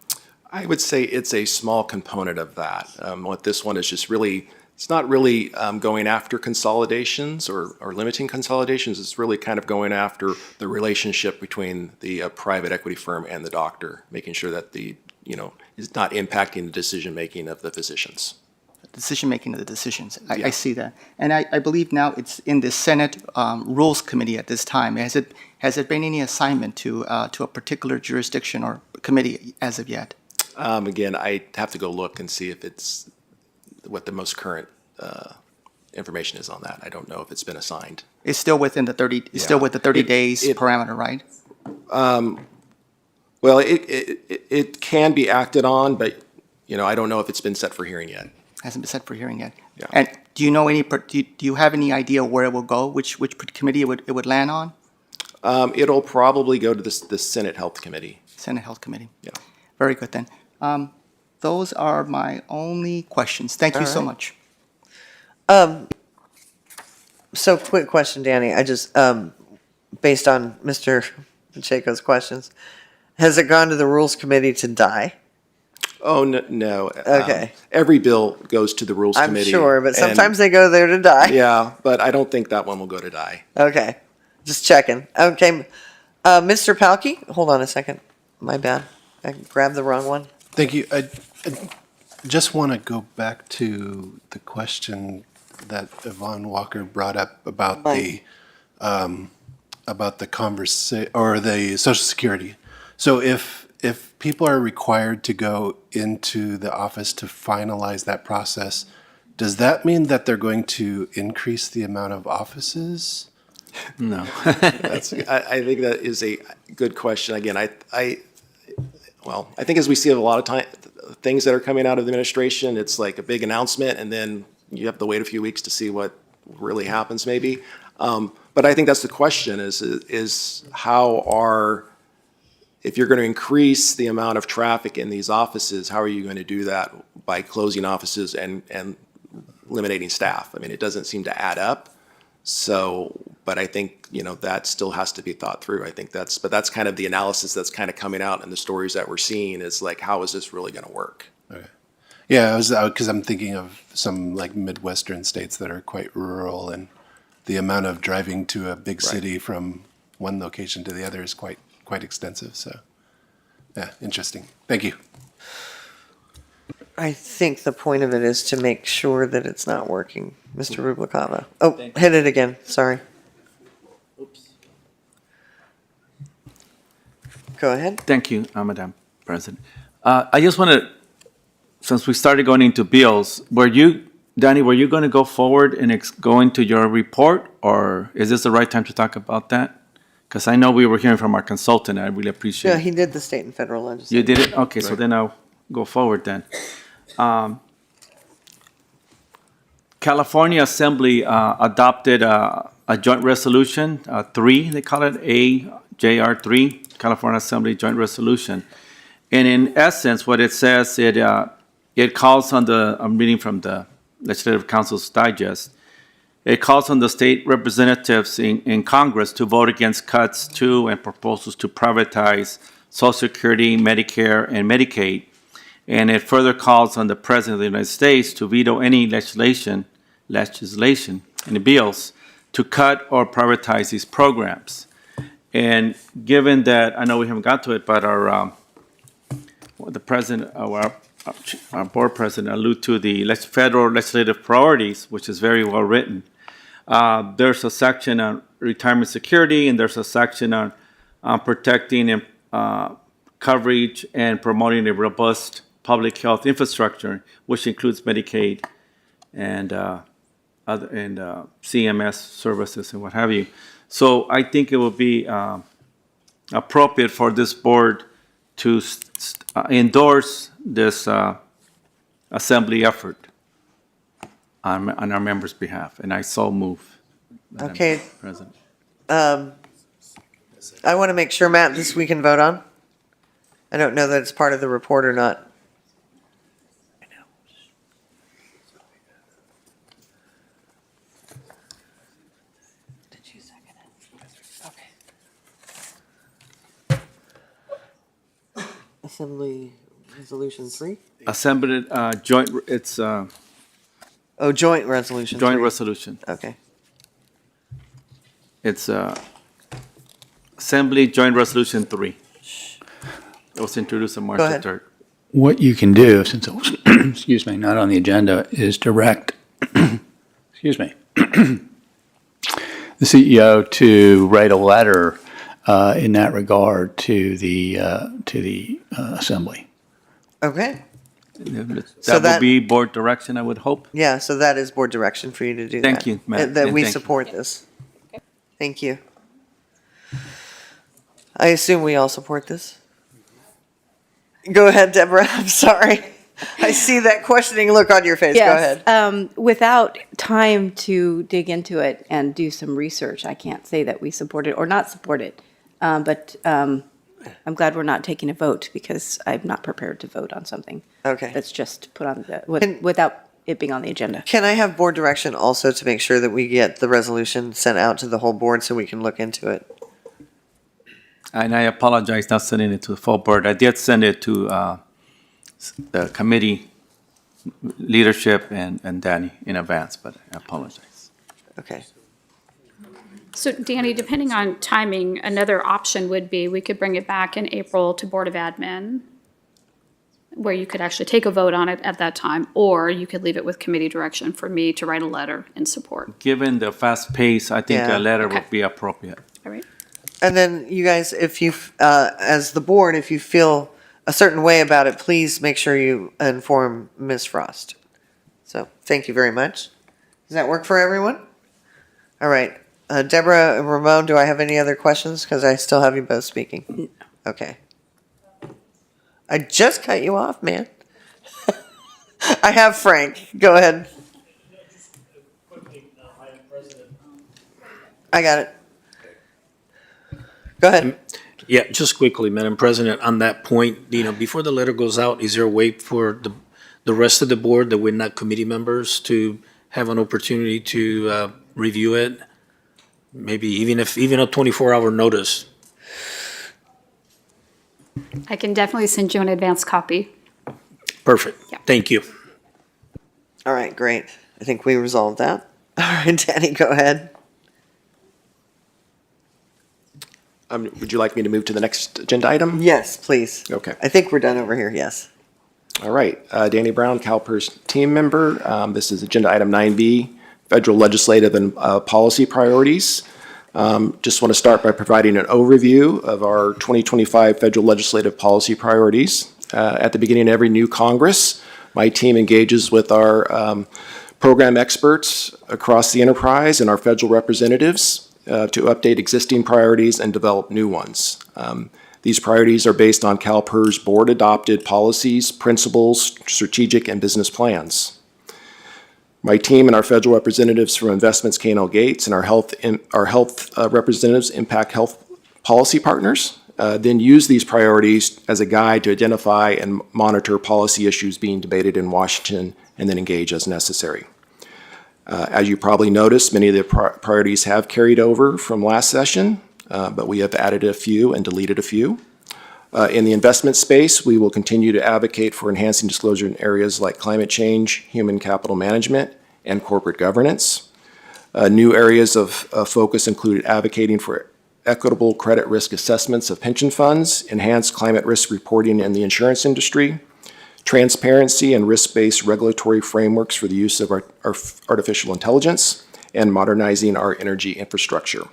I would say it's a small component of that. What this one is just really. It's not really going after consolidations or limiting consolidations. It's really kind of going after the relationship between the private equity firm and the doctor, making sure that is not impacting the decision-making of the physicians. Decision-making of the decisions. I see that. And I believe now it's in the Senate Rules Committee at this time. Has there been any assignment to a particular jurisdiction or committee as of yet? Again, I have to go look and see if it's what the most current information is on that. I don't know if it's been assigned. It's still within the 30. It's still with the 30 days parameter, right? Well, it can be acted on, but I don't know if it's been set for hearing yet. Hasn't been set for hearing yet. Yeah. And do you know do you have any idea where it will go? Which committee it would land on? It'll probably go to the Senate Health Committee. Senate Health Committee. Yeah. Very good then. Those are my only questions. Thank you so much. So quick question, Danny. I just, based on Mr. Pacheco's questions, has it gone to the Rules Committee to die? Oh, no. Okay. Every bill goes to the Rules Committee. I'm sure, but sometimes they go there to die. Yeah, but I don't think that one will go to die. Okay. Just checking. Okay. Mr. Palkey, hold on a second. My bad. I grabbed the wrong one. Thank you. I just want to go back to the question that Yvonne Walker brought up about the conversation or the Social Security. So if people are required to go into the office to finalize that process, does that mean that they're going to increase the amount of offices? No. I think that is a good question. Again, I think as we see a lot of things that are coming out of the administration, it's like a big announcement, and then you have to wait a few weeks to see what really happens, maybe. But I think that's the question: is how if you're going to increase the amount of traffic in these offices, how are you going to do that by closing offices and eliminating staff? I mean, it doesn't seem to add up. So, but I think, that still has to be thought through. I think that's kind of the analysis that's kind of coming out, and the stories that we're seeing is like, how is this really going to work? Okay. Yeah, because I'm thinking of some like Midwestern states that are quite rural, and the amount of driving to a big city from one location to the other is quite extensive. So, yeah, interesting. Thank you. I think the point of it is to make sure that it's not working, Mr. Rublicava. Oh, hit it again, sorry. Go ahead. Thank you, Madam President. I just want to, since we started going into bills, Danny, were you going to go forward and go into your report, or is this the right time to talk about that? Because I know we were hearing from our consultant, and I really appreciate Yeah, it. he did the state and federal You legislature. did it? Okay, so then I'll go forward then. California Assembly adopted a joint resolution, 3, they call it, AJR 3, California Assembly Joint Resolution. And in essence, what it says, it calls on I'm reading from the Legislative Council's Digest, it calls on the state representatives in Congress to vote against cuts to and proposals to privatize Social Security, Medicare, and Medicaid. And it further calls on the President of the United States to veto any legislation and bills to cut or privatize these programs. And given that, I know we haven't got to it, but the President, our board president alluded to the federal legislative priorities, which is very well written. There's a section on retirement security, and there's a section on protecting and coverage and promoting a robust public health infrastructure, which includes Medicaid and CMS services and what have you. So I think it would be appropriate for this board to endorse this assembly effort on our members' behalf, and I so move. Madam Okay. President. I want to make sure, Matt, this we can vote on. I don't know that it's part of the report or not. Did you second it? Okay. Assembly Resolution 3? Assembly joint, it's Oh, joint resolution. joint 3. resolution. Okay. It's Assembly Joint Resolution 3. It was introduced on March Go the ahead. 3rd. What you can do, since it was, excuse me, not on the agenda, is direct, excuse me, the CEO to write a letter in that regard to the Assembly. Okay. That would be board direction, I would hope. Yeah, so that is board direction for you to do that. Thank you, Matt, That and we thank you. support this. Thank you. I assume we all support this? Go ahead, Deborah. I'm sorry. I see that questioning look on your face. Go ahead. Yes, without time to dig into it and do some research, I can't say that we support it or not support it. But I'm glad we're not taking a vote because I'm not prepared to vote on something Okay. that's just put on without it being on the agenda. Can I have board direction also to make sure that we get the resolution sent out to the whole board so we can look into it? And I apologize not sending it to the full board. I did send it to the committee leadership and Danny in advance, but I apologize. Okay. So Danny, depending on timing, another option would be we could bring it back in April to Board of Admin, where you could actually take a vote on it at that time, or you could leave it with committee direction for me to write a letter in support. Given the fast pace, I think Yeah. a letter Okay. would be appropriate. All right? And then you guys, if you, as the board, if you feel a certain way about it, please make sure you inform Ms. Frost. So thank you very much. Does that work for everyone? All right. Deborah and Ramon, do I have any other questions? Because I still have you both speaking. Okay. I just cut you off, man. I have Frank. Go ahead. I got it. Go ahead. Yeah, just quickly, Madam President, on that point, before the letter goes out, is there a way for the rest of the board that we're not committee members to have an opportunity to review it? Maybe even a 24-hour notice. I can definitely send you an advance copy. Perfect. Yeah. Thank you. All right, great. I think we resolved that. All right, Danny, go ahead. Would you like me to move to the next agenda item? Yes, please. Okay. I think we're done over here, yes. All right, Danny Brown, CalPERS team member. This is agenda item 9B, federal legislative and policy priorities. Just want to start by providing an overview of our 2025 federal legislative policy priorities. At the beginning of every new Congress, my team engages with our program experts across the enterprise and our federal representatives to update existing priorities and develop new ones. These priorities are based on CalPERS board-adopted policies, principles, strategic, and business plans. My team and our federal representatives from Investments K&L Gates and our health representatives, Impact Health Policy Partners, then use these priorities as a guide to identify and monitor policy issues being debated in Washington and then engage as necessary. As you probably noticed, many of the priorities have carried over from last session, but we have added a few and deleted a few. In the investment space, we will continue to advocate for enhancing disclosure in areas like climate change, human capital management, and corporate governance. New areas of focus included advocating for equitable credit risk assessments of pension funds, enhanced climate risk reporting in the insurance industry, transparency and risk-based regulatory frameworks for the use of our artificial intelligence, and modernizing our energy infrastructure.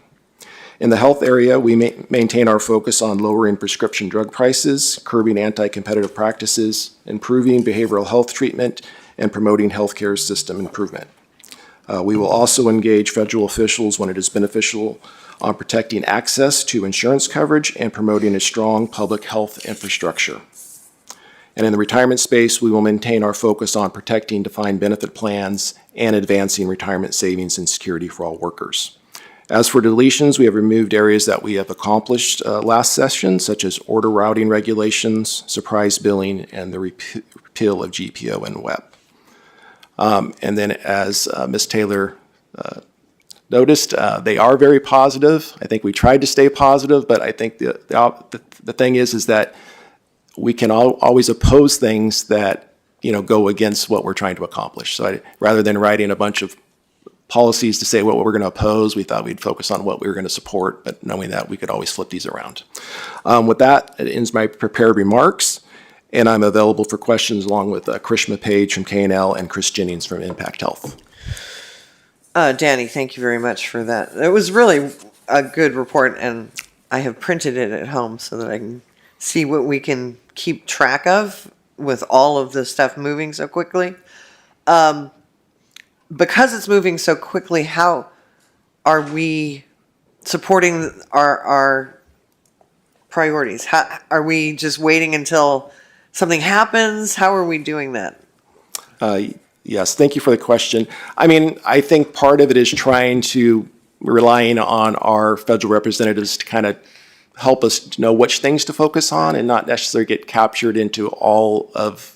In the health area, we maintain our focus on lowering prescription drug prices, curbing anti-competitive practices, improving behavioral health treatment, and promoting healthcare system improvement. We will also engage federal officials when it is beneficial on protecting access to insurance coverage and promoting a strong public health infrastructure. And in the retirement space, we will maintain our focus on protecting defined benefit plans and advancing retirement savings and security for all workers. As for deletions, we have removed areas that we have accomplished last session, such as order routing regulations, surprise billing, and the repeal of GPO and WEP. And then as Ms. Taylor noticed, they are very positive. I think we tried to stay positive, but I think the thing is that we can always oppose things that go against what we're trying to accomplish. So rather than writing a bunch of policies to say what we're going to oppose, we thought we'd focus on what we were going to support, but knowing that we could always flip these around. With that, it ends my prepared remarks, and I'm available for questions along with Krishma Page from K&L and Chris Jennings from Impact Health. Danny, thank you very much for that. It was really a good report, and I have printed it at home so that I can see what we can keep track of with all of this stuff moving so quickly. Because it's moving so quickly, how are we supporting our priorities? How, are we just waiting until something happens? How are we doing that? Yes, thank you for the question. I mean, I think part of it is relying on our federal representatives to kind of help us know which things to focus on and not necessarily get captured into all of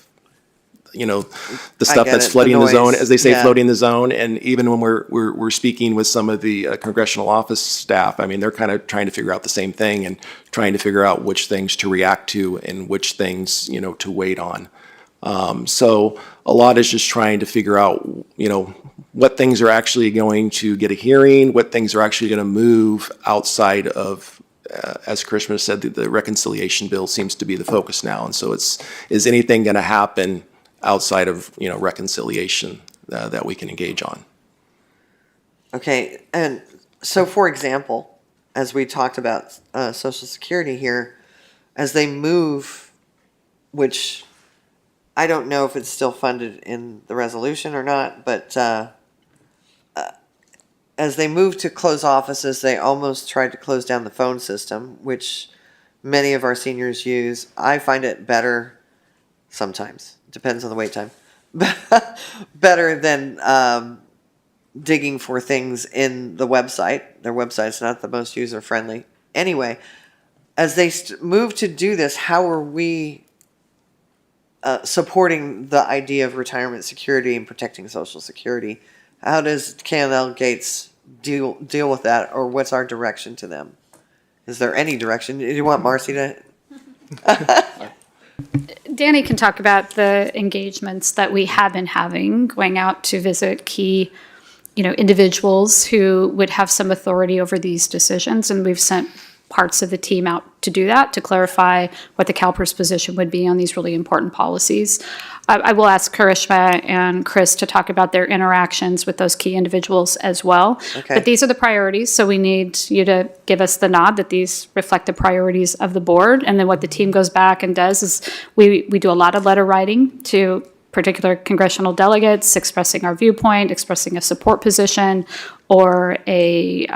the stuff that's flooding the zone, as they say, floating the zone. And even when we're speaking with some of the congressional office staff, I mean, they're kind of trying to figure out the same thing and trying to figure out which things to react to and which things, to wait on. So a lot is just trying to figure out, what things are actually going to get a hearing, what things are actually going to move outside of, as Krishna said, the reconciliation bill seems to be the focus now. And so is anything going to happen outside of reconciliation that we can engage on? Okay, and so for example, as we talked about Social Security here, as they move, which I don't know if it's still funded in the resolution or not, but as they move to close offices, they almost tried to close down the phone system, which many of our seniors use. I find it better sometimes. Depends on the wait time. Better than digging for things in the website. Their website's not the most user-friendly. Anyway, as they move to do this, how are we supporting the idea of retirement security and protecting Social Security? How does K&L Gates deal with that, or what's our direction to them? Is there any direction? Do you want Marcy to... Danny can talk about the engagements that we have been having, going out to visit key, individuals who would have some authority over these decisions. And we've sent parts of the team out to do that, to clarify what the CalPERS position would be on these really important policies. I will ask Karishma and Chris to talk about their interactions with those key individuals as well. Okay. But these are the priorities, so we need you to give us the nod that these reflect the priorities of the board. And then what the team goes back and does is we do a lot of letter writing to particular congressional delegates, expressing our viewpoint, expressing a support position or a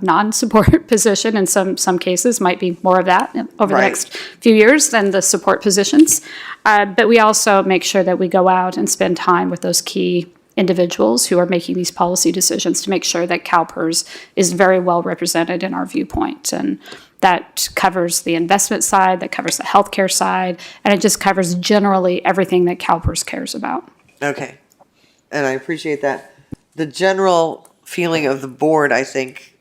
non-support position. In some cases, might be more of that over the Right. next few years than the support positions. But we also make sure that we go out and spend time with those key individuals who are making these policy decisions to make sure that CalPERS is very well represented in our viewpoint. And that covers the investment side, that covers the healthcare side, and it just covers generally everything that CalPERS cares about. Okay. And I appreciate that. The general feeling of the board, I think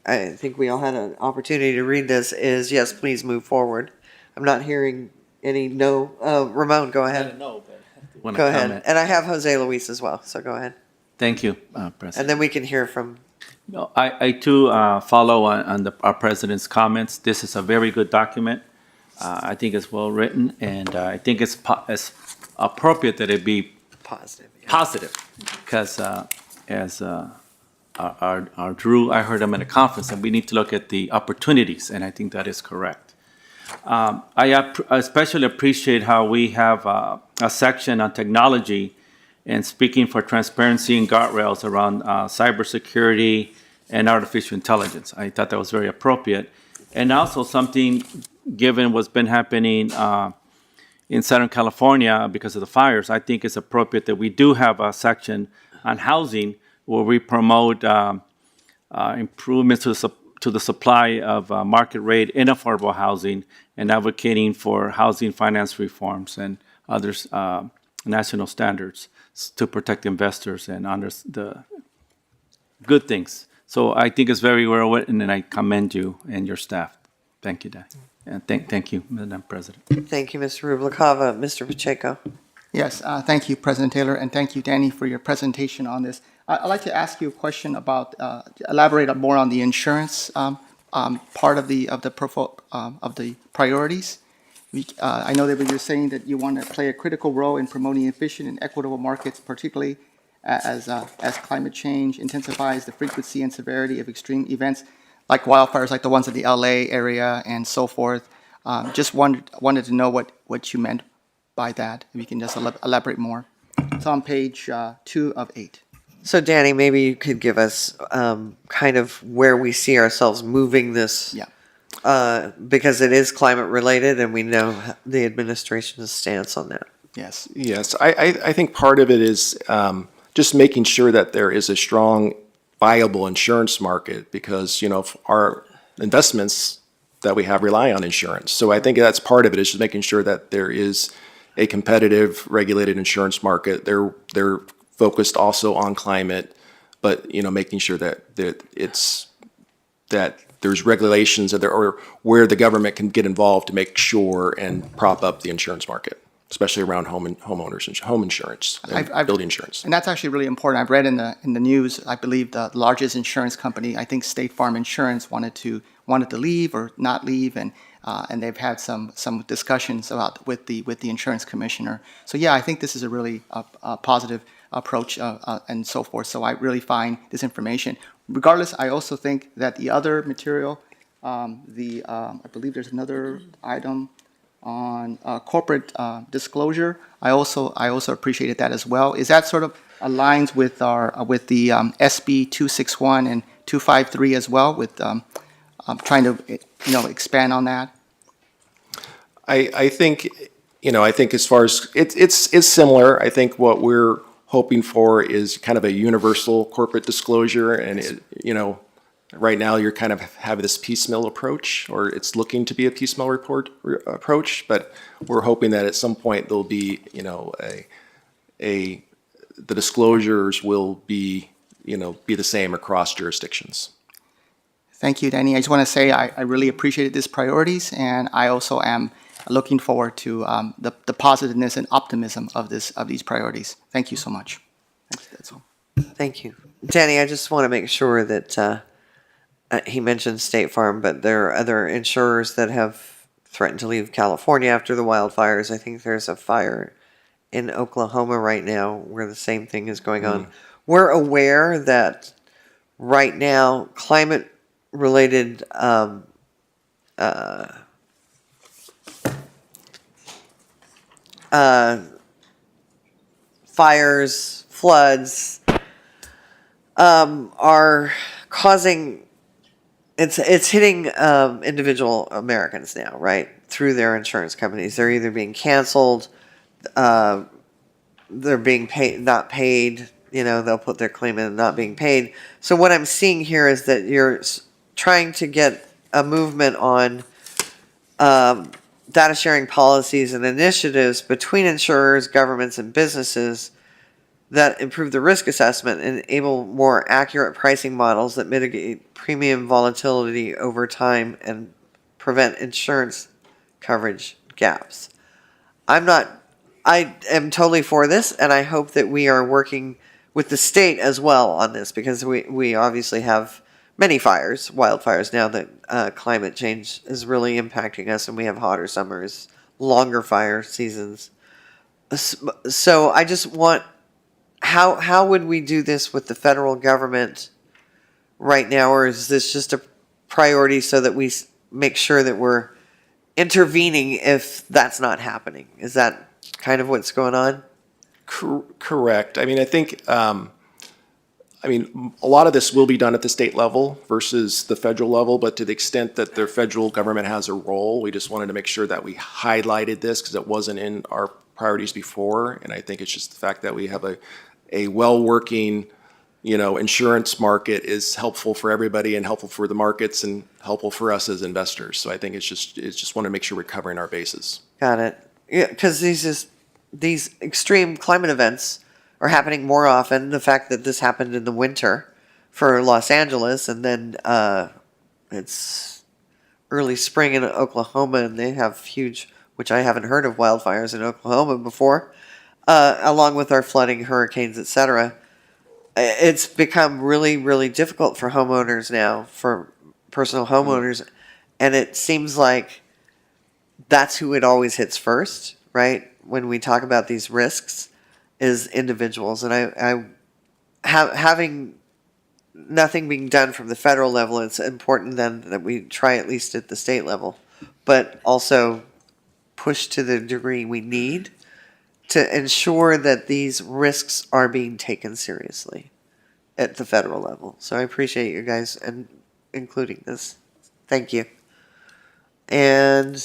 we all had an opportunity to read this, is yes, please move forward. I'm not hearing any no. Ramon, go ahead. Wanna Go ahead. comment? And I have Jose Luis as well, so go ahead. Thank you, President. And then we can hear from, No, I too follow on our president's comments. This is a very good document. I think it's well written, and I think it's appropriate that it be positive, because as our Drew, I heard him at a conference, and we need to look at the opportunities, and I think that is correct. I especially appreciate how we have a section on technology and speaking for transparency and guardrails around cybersecurity and artificial intelligence. I thought that was very appropriate. And also something, given what's been happening in Southern California because of the fires, I think it's appropriate that we do have a section on housing where we promote improvements to the supply of market rate and affordable housing and advocating for housing finance reforms and other national standards to protect investors and the good things. So I think it's very well written, and I commend you and your staff. Thank you, Dan. And thank you, Madam President. thank you, Mr. Rubalcava. Mr. Pacheco. Yes, thank you, President Taylor, and thank you, Danny, for your presentation on this. I'd like to ask you a question about, elaborate more on the insurance part of the priorities. I know that you're saying that you want to play a critical role in promoting efficient and equitable markets, particularly as climate change intensifies the frequency and severity of extreme events like wildfires, like the ones in the LA area and so forth. Just wanted to know what you meant by that, if you can just elaborate more. It's on page 2 of 8. So Danny, maybe you could give us kind of where we see ourselves moving this. Yeah. Because it is climate related and we know the administration's stance on that. Yes. Yes, I think part of it is just making sure that there is a strong, viable insurance market because, our investments that we have rely on insurance. So I think that's part of it, is just making sure that there is a competitive, regulated insurance market. They're focused also on climate, but, making sure that there's regulations or where the government can get involved to make sure and prop up the insurance market, especially around homeowners and home insurance and building insurance. And that's actually really important. I've read in the news, I believe the largest insurance company, I think State Farm Insurance, wanted to leave or not leave, and they've had some discussions about with the insurance commissioner. So yeah, I think this is a really positive approach and so forth. So I really find this information. Regardless, I also think that the other material, I believe there's another item on corporate disclosure. I also appreciated that as well. Is that sort of aligns with the SB 261 and 253 as well, with trying to expand on that? I think as far as it's similar. I think what we're hoping for is kind of a universal corporate disclosure, and right now you're kind of have this piecemeal approach, or it's looking to be a piecemeal approach, but we're hoping that at some point there'll be the disclosures will be the same across jurisdictions. Thank you, Danny. I just want to say I really appreciated these priorities, and I also am looking forward to the positiveness and optimism of these priorities. Thank you so much. That's all. Thank you. Danny, I just want to make sure that he mentioned State Farm, but there are other insurers that have threatened to leave California after the wildfires. I think there's a fire in Oklahoma right now where the same thing is going on. We're aware that right now climate related fires, floods are causing it's hitting individual Americans now, right? Through their insurance companies. They're either being canceled, they're being paid, not paid, they'll put their claim in and not being paid. So what I'm seeing here is that you're trying to get a movement on data sharing policies and initiatives between insurers, governments, and businesses that improve the risk assessment and enable more accurate pricing models that mitigate premium volatility over time and prevent insurance coverage gaps. I am totally for this, and I hope that we are working with the state as well on this, because we obviously have many wildfires now that climate change is really impacting us, and we have hotter summers, longer fire seasons. So I just want, how would we do this with the federal government right now, or is this just a priority so that we make sure that we're intervening if that's not happening? Is that kind of what's going on? Correct. I mean, I think, a lot of this will be done at the state level versus the federal level, but to the extent that the federal government has a role, we just wanted to make sure that we highlighted this because it wasn't in our priorities before. And I think it's just the fact that we have a well-working, insurance market is helpful for everybody and helpful for the markets and helpful for us as investors. So I think it's just want to make sure we're covering our bases. Got it. Yeah, because these extreme climate events are happening more often. The fact that this happened in the winter for Los Angeles, and then it's early spring in Oklahoma, and they have huge, which I haven't heard of wildfires in Oklahoma before, along with our flooding, hurricanes, etc. It's become really, really difficult for homeowners now, for personal homeowners, and it seems like that's who it always hits first, right? When we talk about these risks, is individuals. And having nothing being done from the federal level, it's important then that we try at least at the state level, but also push to the degree we need to ensure that these risks are being taken seriously at the federal level. So I appreciate you guys and including this. Thank you. And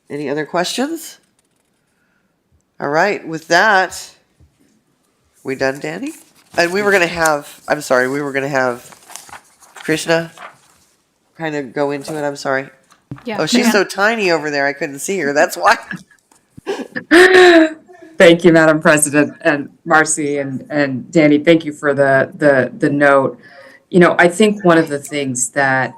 any other questions? All right, with that, we done, Danny? And we were going to have Krishna kind of go into it. I'm sorry. Yeah. Oh, she's so tiny over there. I couldn't see her. That's why. Thank you, Madam President, and Marcy and Danny, thank you for the note. I think one of the things that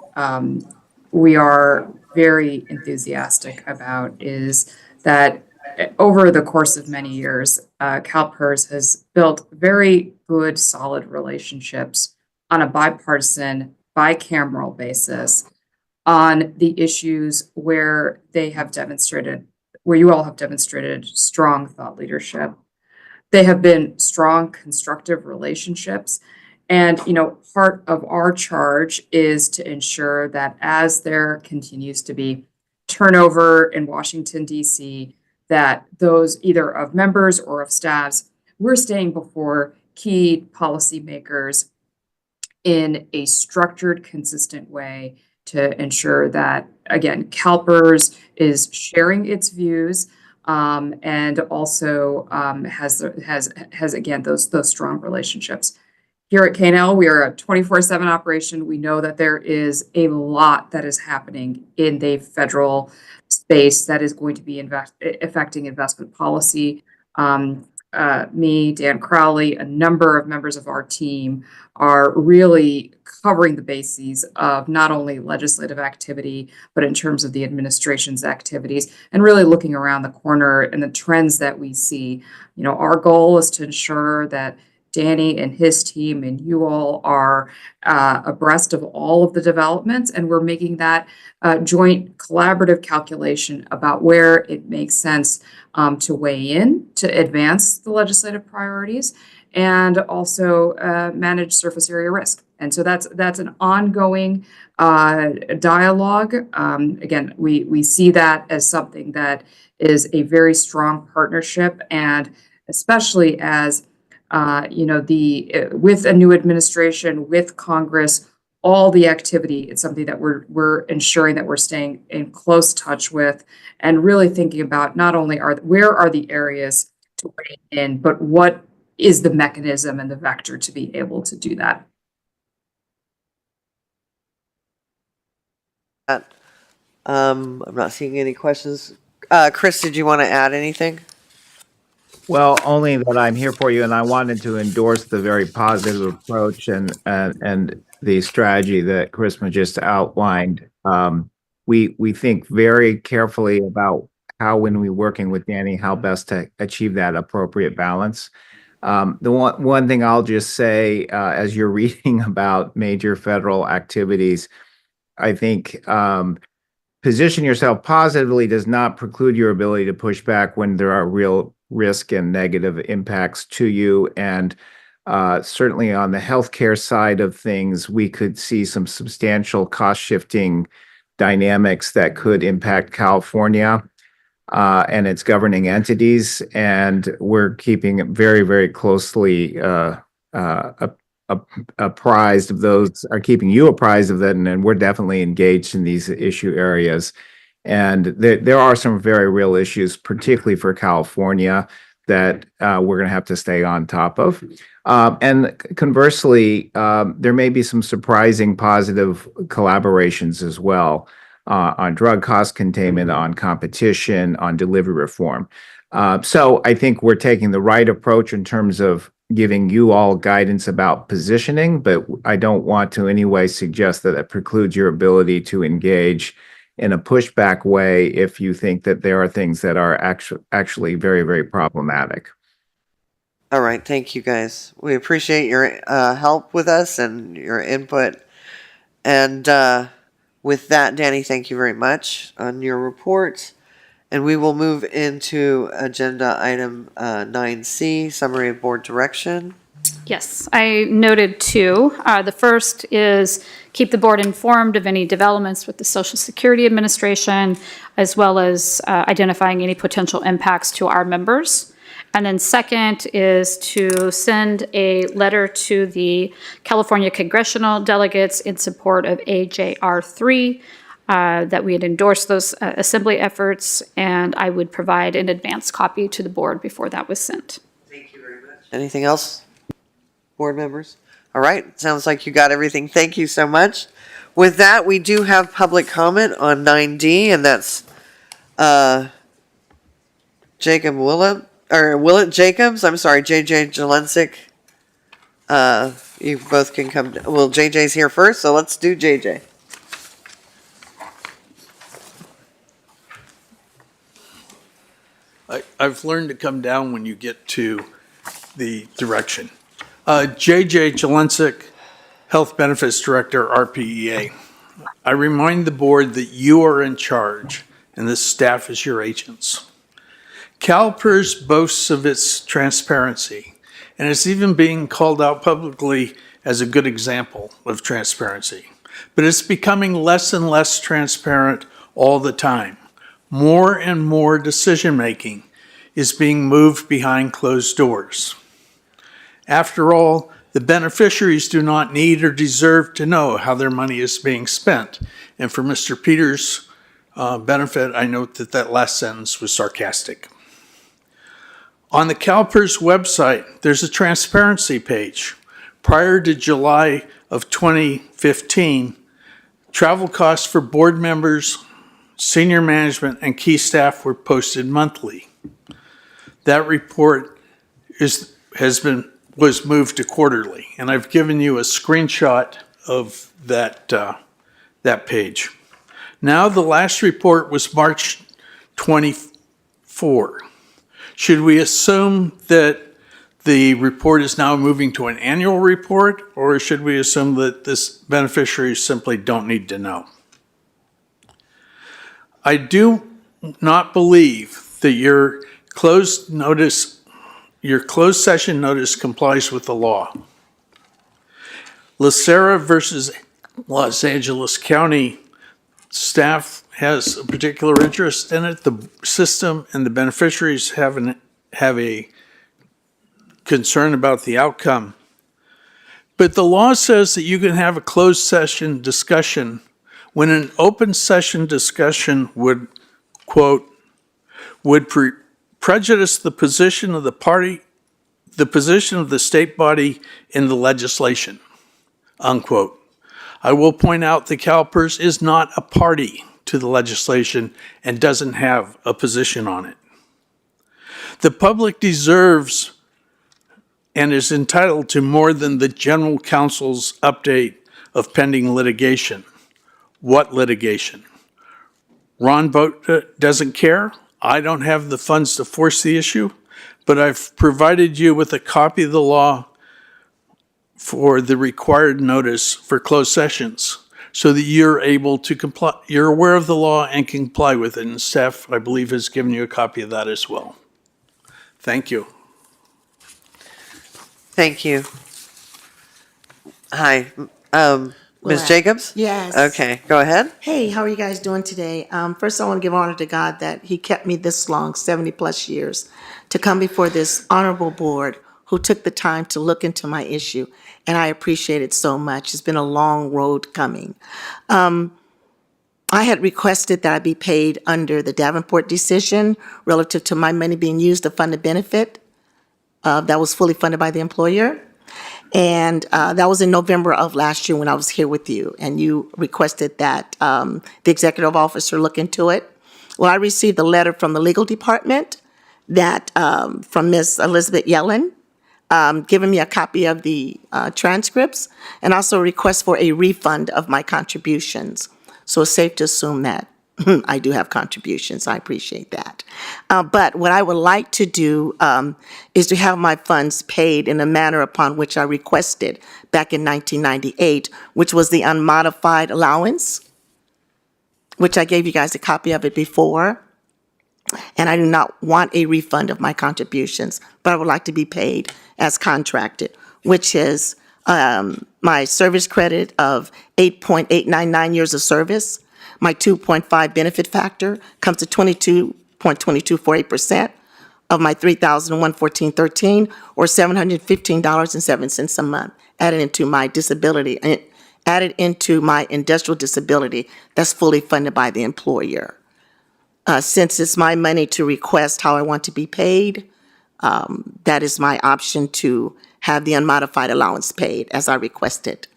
we are very enthusiastic about is that over the course of many years, CalPERS has built very good, solid relationships on a bipartisan, bicameral basis on the issues where you all have demonstrated strong thought leadership. They have been strong, constructive relationships. And, part of our charge is to ensure that as there continues to be turnover in Washington, D.C., that those either of members or of staffs, we're staying before key policymakers in a structured, consistent way to ensure that, again, CalPERS is sharing its views and also has again those strong relationships. Here at KNL, we are a 24/7 operation. We know that there is a lot that is happening in the federal space that is going to be affecting investment policy. Me, Dan Crowley, a number of members of our team are really covering the bases of not only legislative activity, but in terms of the administration's activities and really looking around the corner and the trends that we see. Our goal is to ensure that Danny and his team and you all are abreast of all of the developments, and we're making that joint collaborative calculation about where it makes sense to weigh in to advance the legislative priorities and also manage surface area risk. And so that's an ongoing dialogue. Again, we see that as something that is a very strong partnership, and especially as with a new administration, with Congress, all the activity, it's something that we're ensuring that we're staying in close touch with and really thinking about not only where are the areas to weigh in, but what is the mechanism and the vector to be able to do that. I'm not seeing any questions. Chris, did you want to add anything? Well, only that I'm here for you, and I wanted to endorse the very positive approach and the strategy that Chrisma just outlined. We think very carefully about how, when we're working with Danny, how best to achieve that appropriate balance. The one thing I'll just say, as you're reading about major federal activities, I think position yourself positively does not preclude your ability to push back when there are real risk and negative impacts to you. And certainly on the healthcare side of things, we could see some substantial cost shifting dynamics that could impact California and its governing entities. And we're keeping very, very closely apprised of those, are keeping you apprised of that, and we're definitely engaged in these issue areas. And there are some very real issues, particularly for California, that we're going to have to stay on top of. And conversely, there may be some surprising positive collaborations as well on drug cost containment, on competition, on delivery reform. So I think we're taking the right approach in terms of giving you all guidance about positioning, but I don't want to in any way suggest that it precludes your ability to engage in a pushback way if you think that there are things that are actually very, very problematic. All right, thank you guys. We appreciate your help with us and your input. And with that, Danny, thank you very much on your report. And we will move into agenda item 9C, summary of board direction. Yes, I noted two. The first is keep the board informed of any developments with the Social Security Administration, as well as identifying any potential impacts to our members. And then second is to send a letter to the California congressional delegates in support of AJR 3, that we had endorsed those assembly efforts, and I would provide an advance copy to the board before that was sent. Thank you very much. Anything else, board members? All right, sounds like you got everything. Thank you so much. With that, we do have public comment on 9D, and that's Willett Jacobs. I'm sorry, JJ Jelensik. You both can come. Well, JJ's here first, so let's do JJ. I've learned to come down when you get to the direction. JJ Jelensik, Health Benefits Director, RPEA. I remind the board that you are in charge and this staff is your agents. CalPERS boasts of its transparency, and it's even being called out publicly as a good example of transparency. But it's becoming less and less transparent all the time. More and more decision-making is being moved behind closed doors. After all, the beneficiaries do not need or deserve to know how their money is being spent. And for Mr. Peters' benefit, I note that that last sentence was sarcastic. On the CalPERS website, there's a transparency page. Prior to July of 2015, travel costs for board members, senior management, and key staff were posted monthly. That report was moved to quarterly, and I've given you a screenshot of that page. Now the last report was March 24. Should we assume that the report is now moving to an annual report, or should we assume that this beneficiaries simply don't need to know? I do not believe that your closed session notice complies with the law. Lucera versus Los Angeles County staff has a particular interest in it. The system and the beneficiaries have a concern about the outcome. But the law says that you can have a closed session discussion when an open session discussion would, quote, prejudice the position of the party, the position of the state body in the legislation, unquote. I will point out that CalPERS is not a party to the legislation and doesn't have a position on it. The public deserves and is entitled to more than the general counsel's update of pending litigation. What litigation? Ron doesn't care. I don't have the funds to force the issue, but I've provided you with a copy of the law for the required notice for closed sessions so that you're able to comply, you're aware of the law and can comply with it. And staff, I believe, has given you a copy of that as well. Thank you. Thank you. Hi, Ms. Jacobs? Yes. Okay, go ahead. Hey, how are you guys doing today? First, I want to give honor to God that He kept me this long, 70 plus years, to come before this honorable board who took the time to look into my issue, and I appreciate it so much. It's been a long road coming. I had requested that I be paid under the Davenport decision relative to my money being used to fund a benefit that was fully funded by the employer. And that was in November of last year when I was here with you, and you requested that the executive officer look into it. Well, I received a letter from the legal department that from Ms. Elizabeth Yellen, giving me a copy of the transcripts and also a request for a refund of my contributions. So it's safe to assume that I do have contributions. I appreciate that. But what I would like to do is to have my funds paid in a manner upon which I requested back in 1998, which was the unmodified allowance, which I gave you guys a copy of it before. And I do not want a refund of my contributions, but I would like to be paid as contracted, which is my service credit of 8.899 years of service. My 2.5 benefit factor comes to 22.2248% of my $3,114.13, or $715.07 a month, added into my disability, added into my industrial disability that's fully funded by the employer. Since it's my money to request how I want to be paid, that is my option to have the unmodified allowance paid as I requested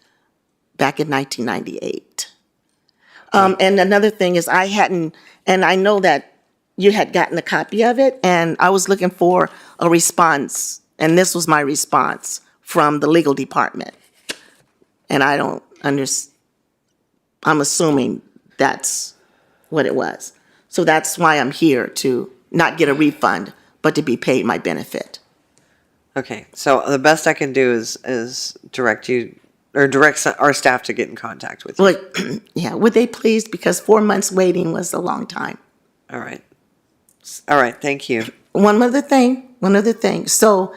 back in 1998. And another thing is I hadn't, and I know that you had gotten a copy of it, and I was looking for a response, and this was my response from the legal department. And I don't understand, I'm assuming that's what it was. So that's why I'm here, to not get a refund, but to be paid my benefit. Okay, so the best I can do is direct you, or direct our staff to get in contact with you. Well, yeah, would they please? Because 4 months waiting was a long time. All right. All right, thank you. One other thing. So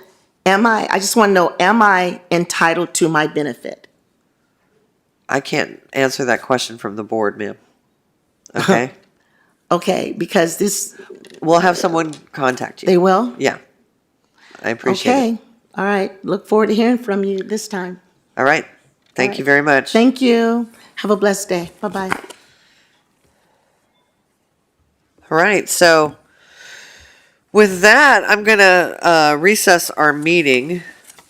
I just want to know, am I entitled to my benefit? I can't answer that question from the board, ma'am. Okay? Okay, because this... We'll have someone contact you. They will? Yeah. I appreciate it. Okay, all right. Look forward to hearing from you this time. All right. Thank you very much. Thank you. Have a blessed day. Bye-bye. All right, so with that, I'm going to recess our meeting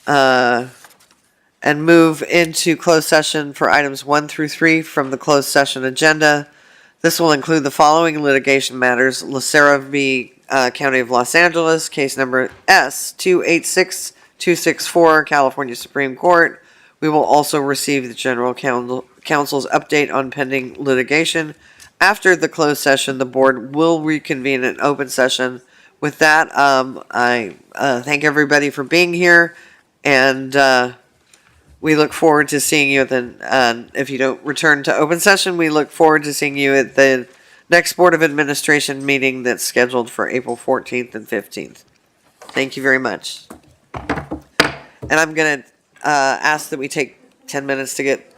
and move into closed session for items 1 through 3 from the closed session agenda. This will include the following litigation matters: Lucera v. County of Los Angeles, case number S286264, California Supreme Court. We will also receive the General Counsel's update on pending litigation. After the closed session, the board will reconvene in open session with that, I thank everybody for being here, and we look forward to seeing you at the, if you don't return to open session, we look forward to seeing you at the next Board of Administration meeting that's scheduled for April 14th and 15th. Thank you very much. And I'm going to ask that we take 10 minutes to get,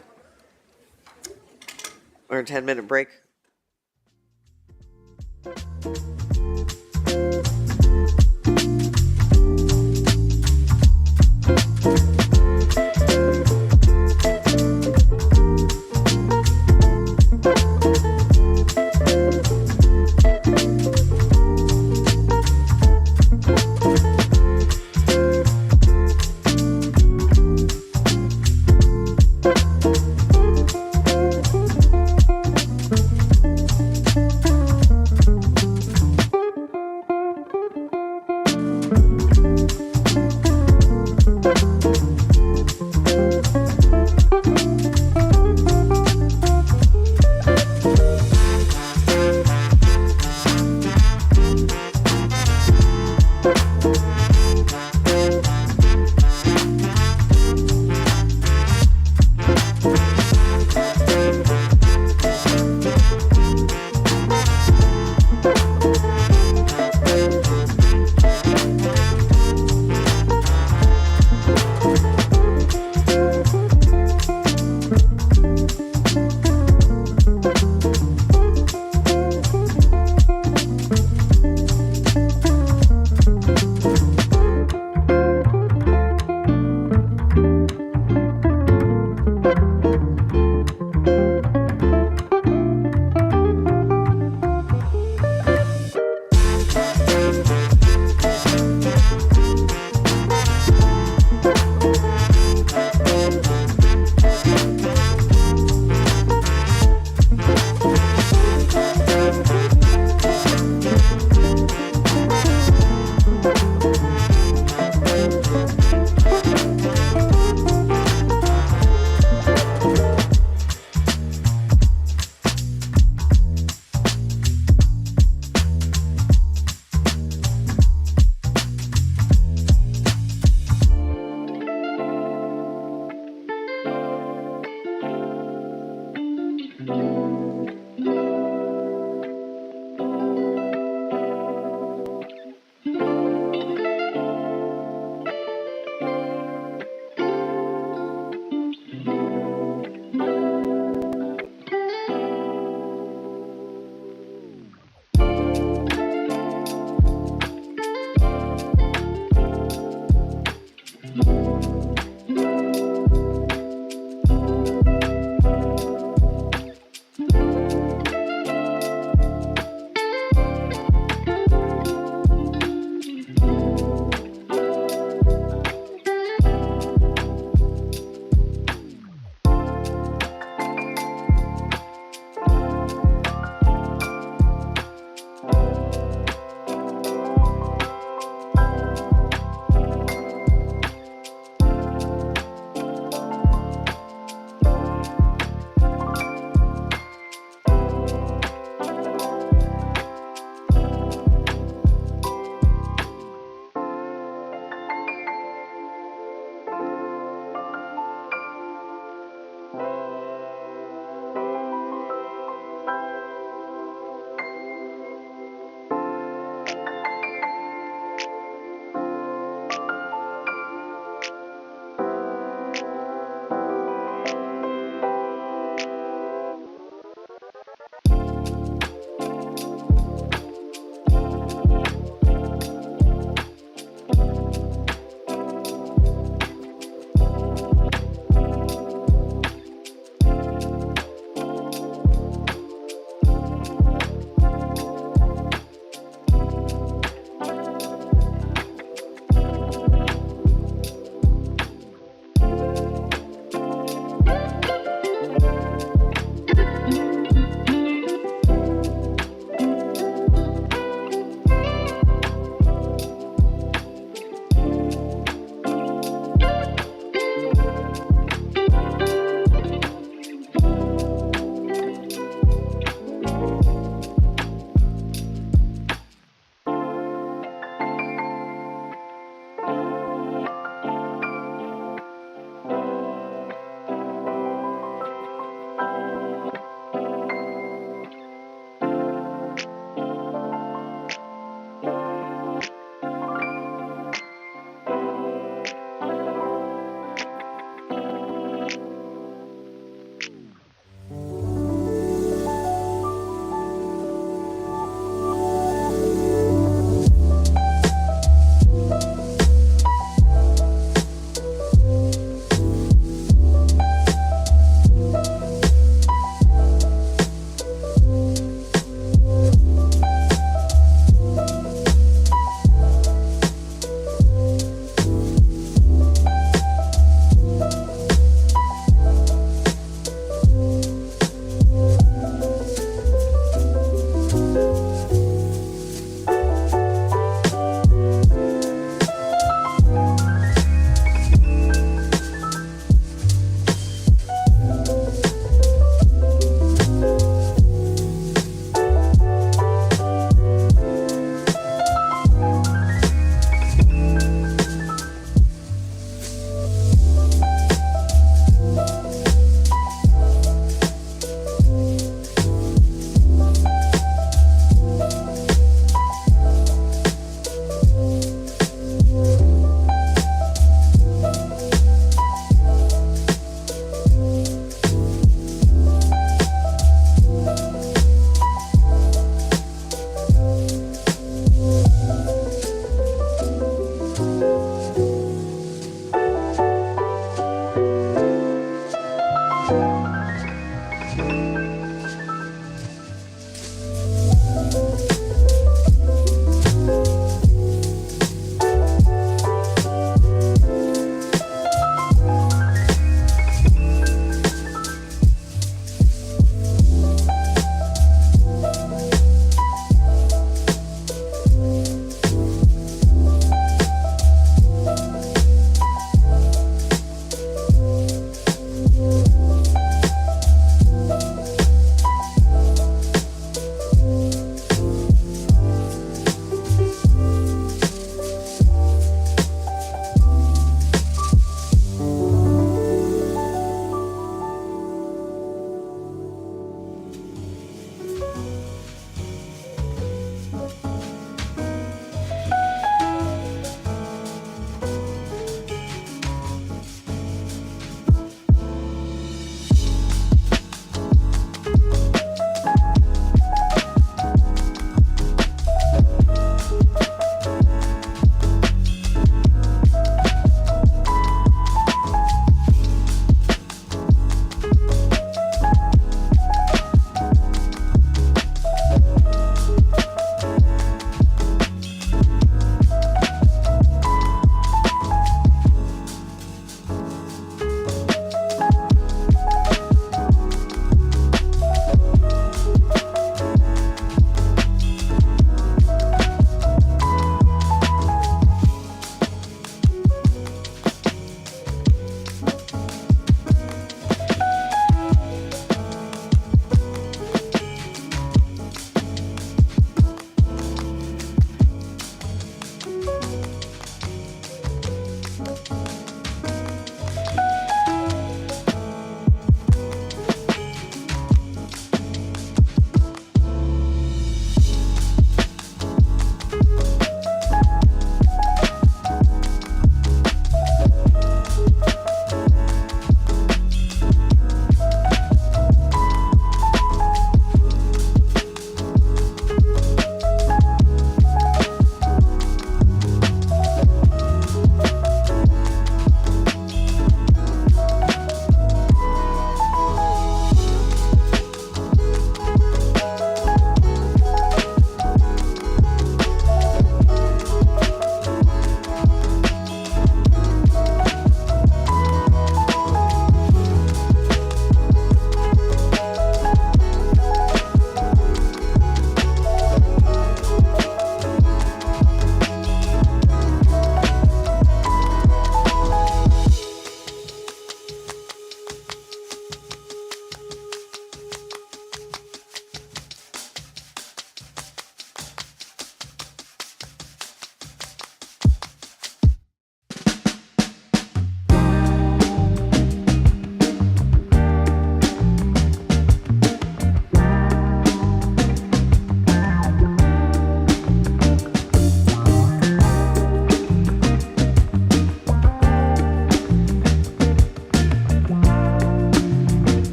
or a 10-minute break.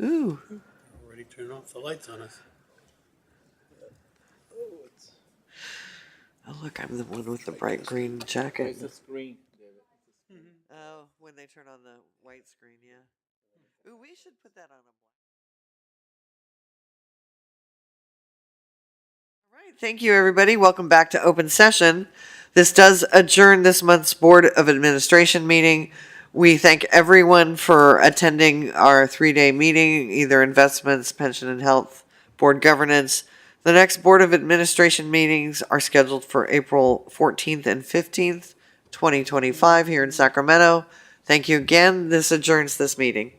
Ooh. Already turned off the lights on us. Oh, look, I'm the one with the bright green jacket. It's a screen. Oh, when they turn on the white screen, yeah. Ooh, we should put that on a black. All right, thank you, everybody. Welcome back to open session. This does adjourn this month's Board of Administration meeting. We thank everyone for attending our 3-day meeting, either investments, pension and health, board governance. The next Board of Administration meetings are scheduled for April 14th and 15th, 2025 here in Sacramento. Thank you again. This adjourns this meeting.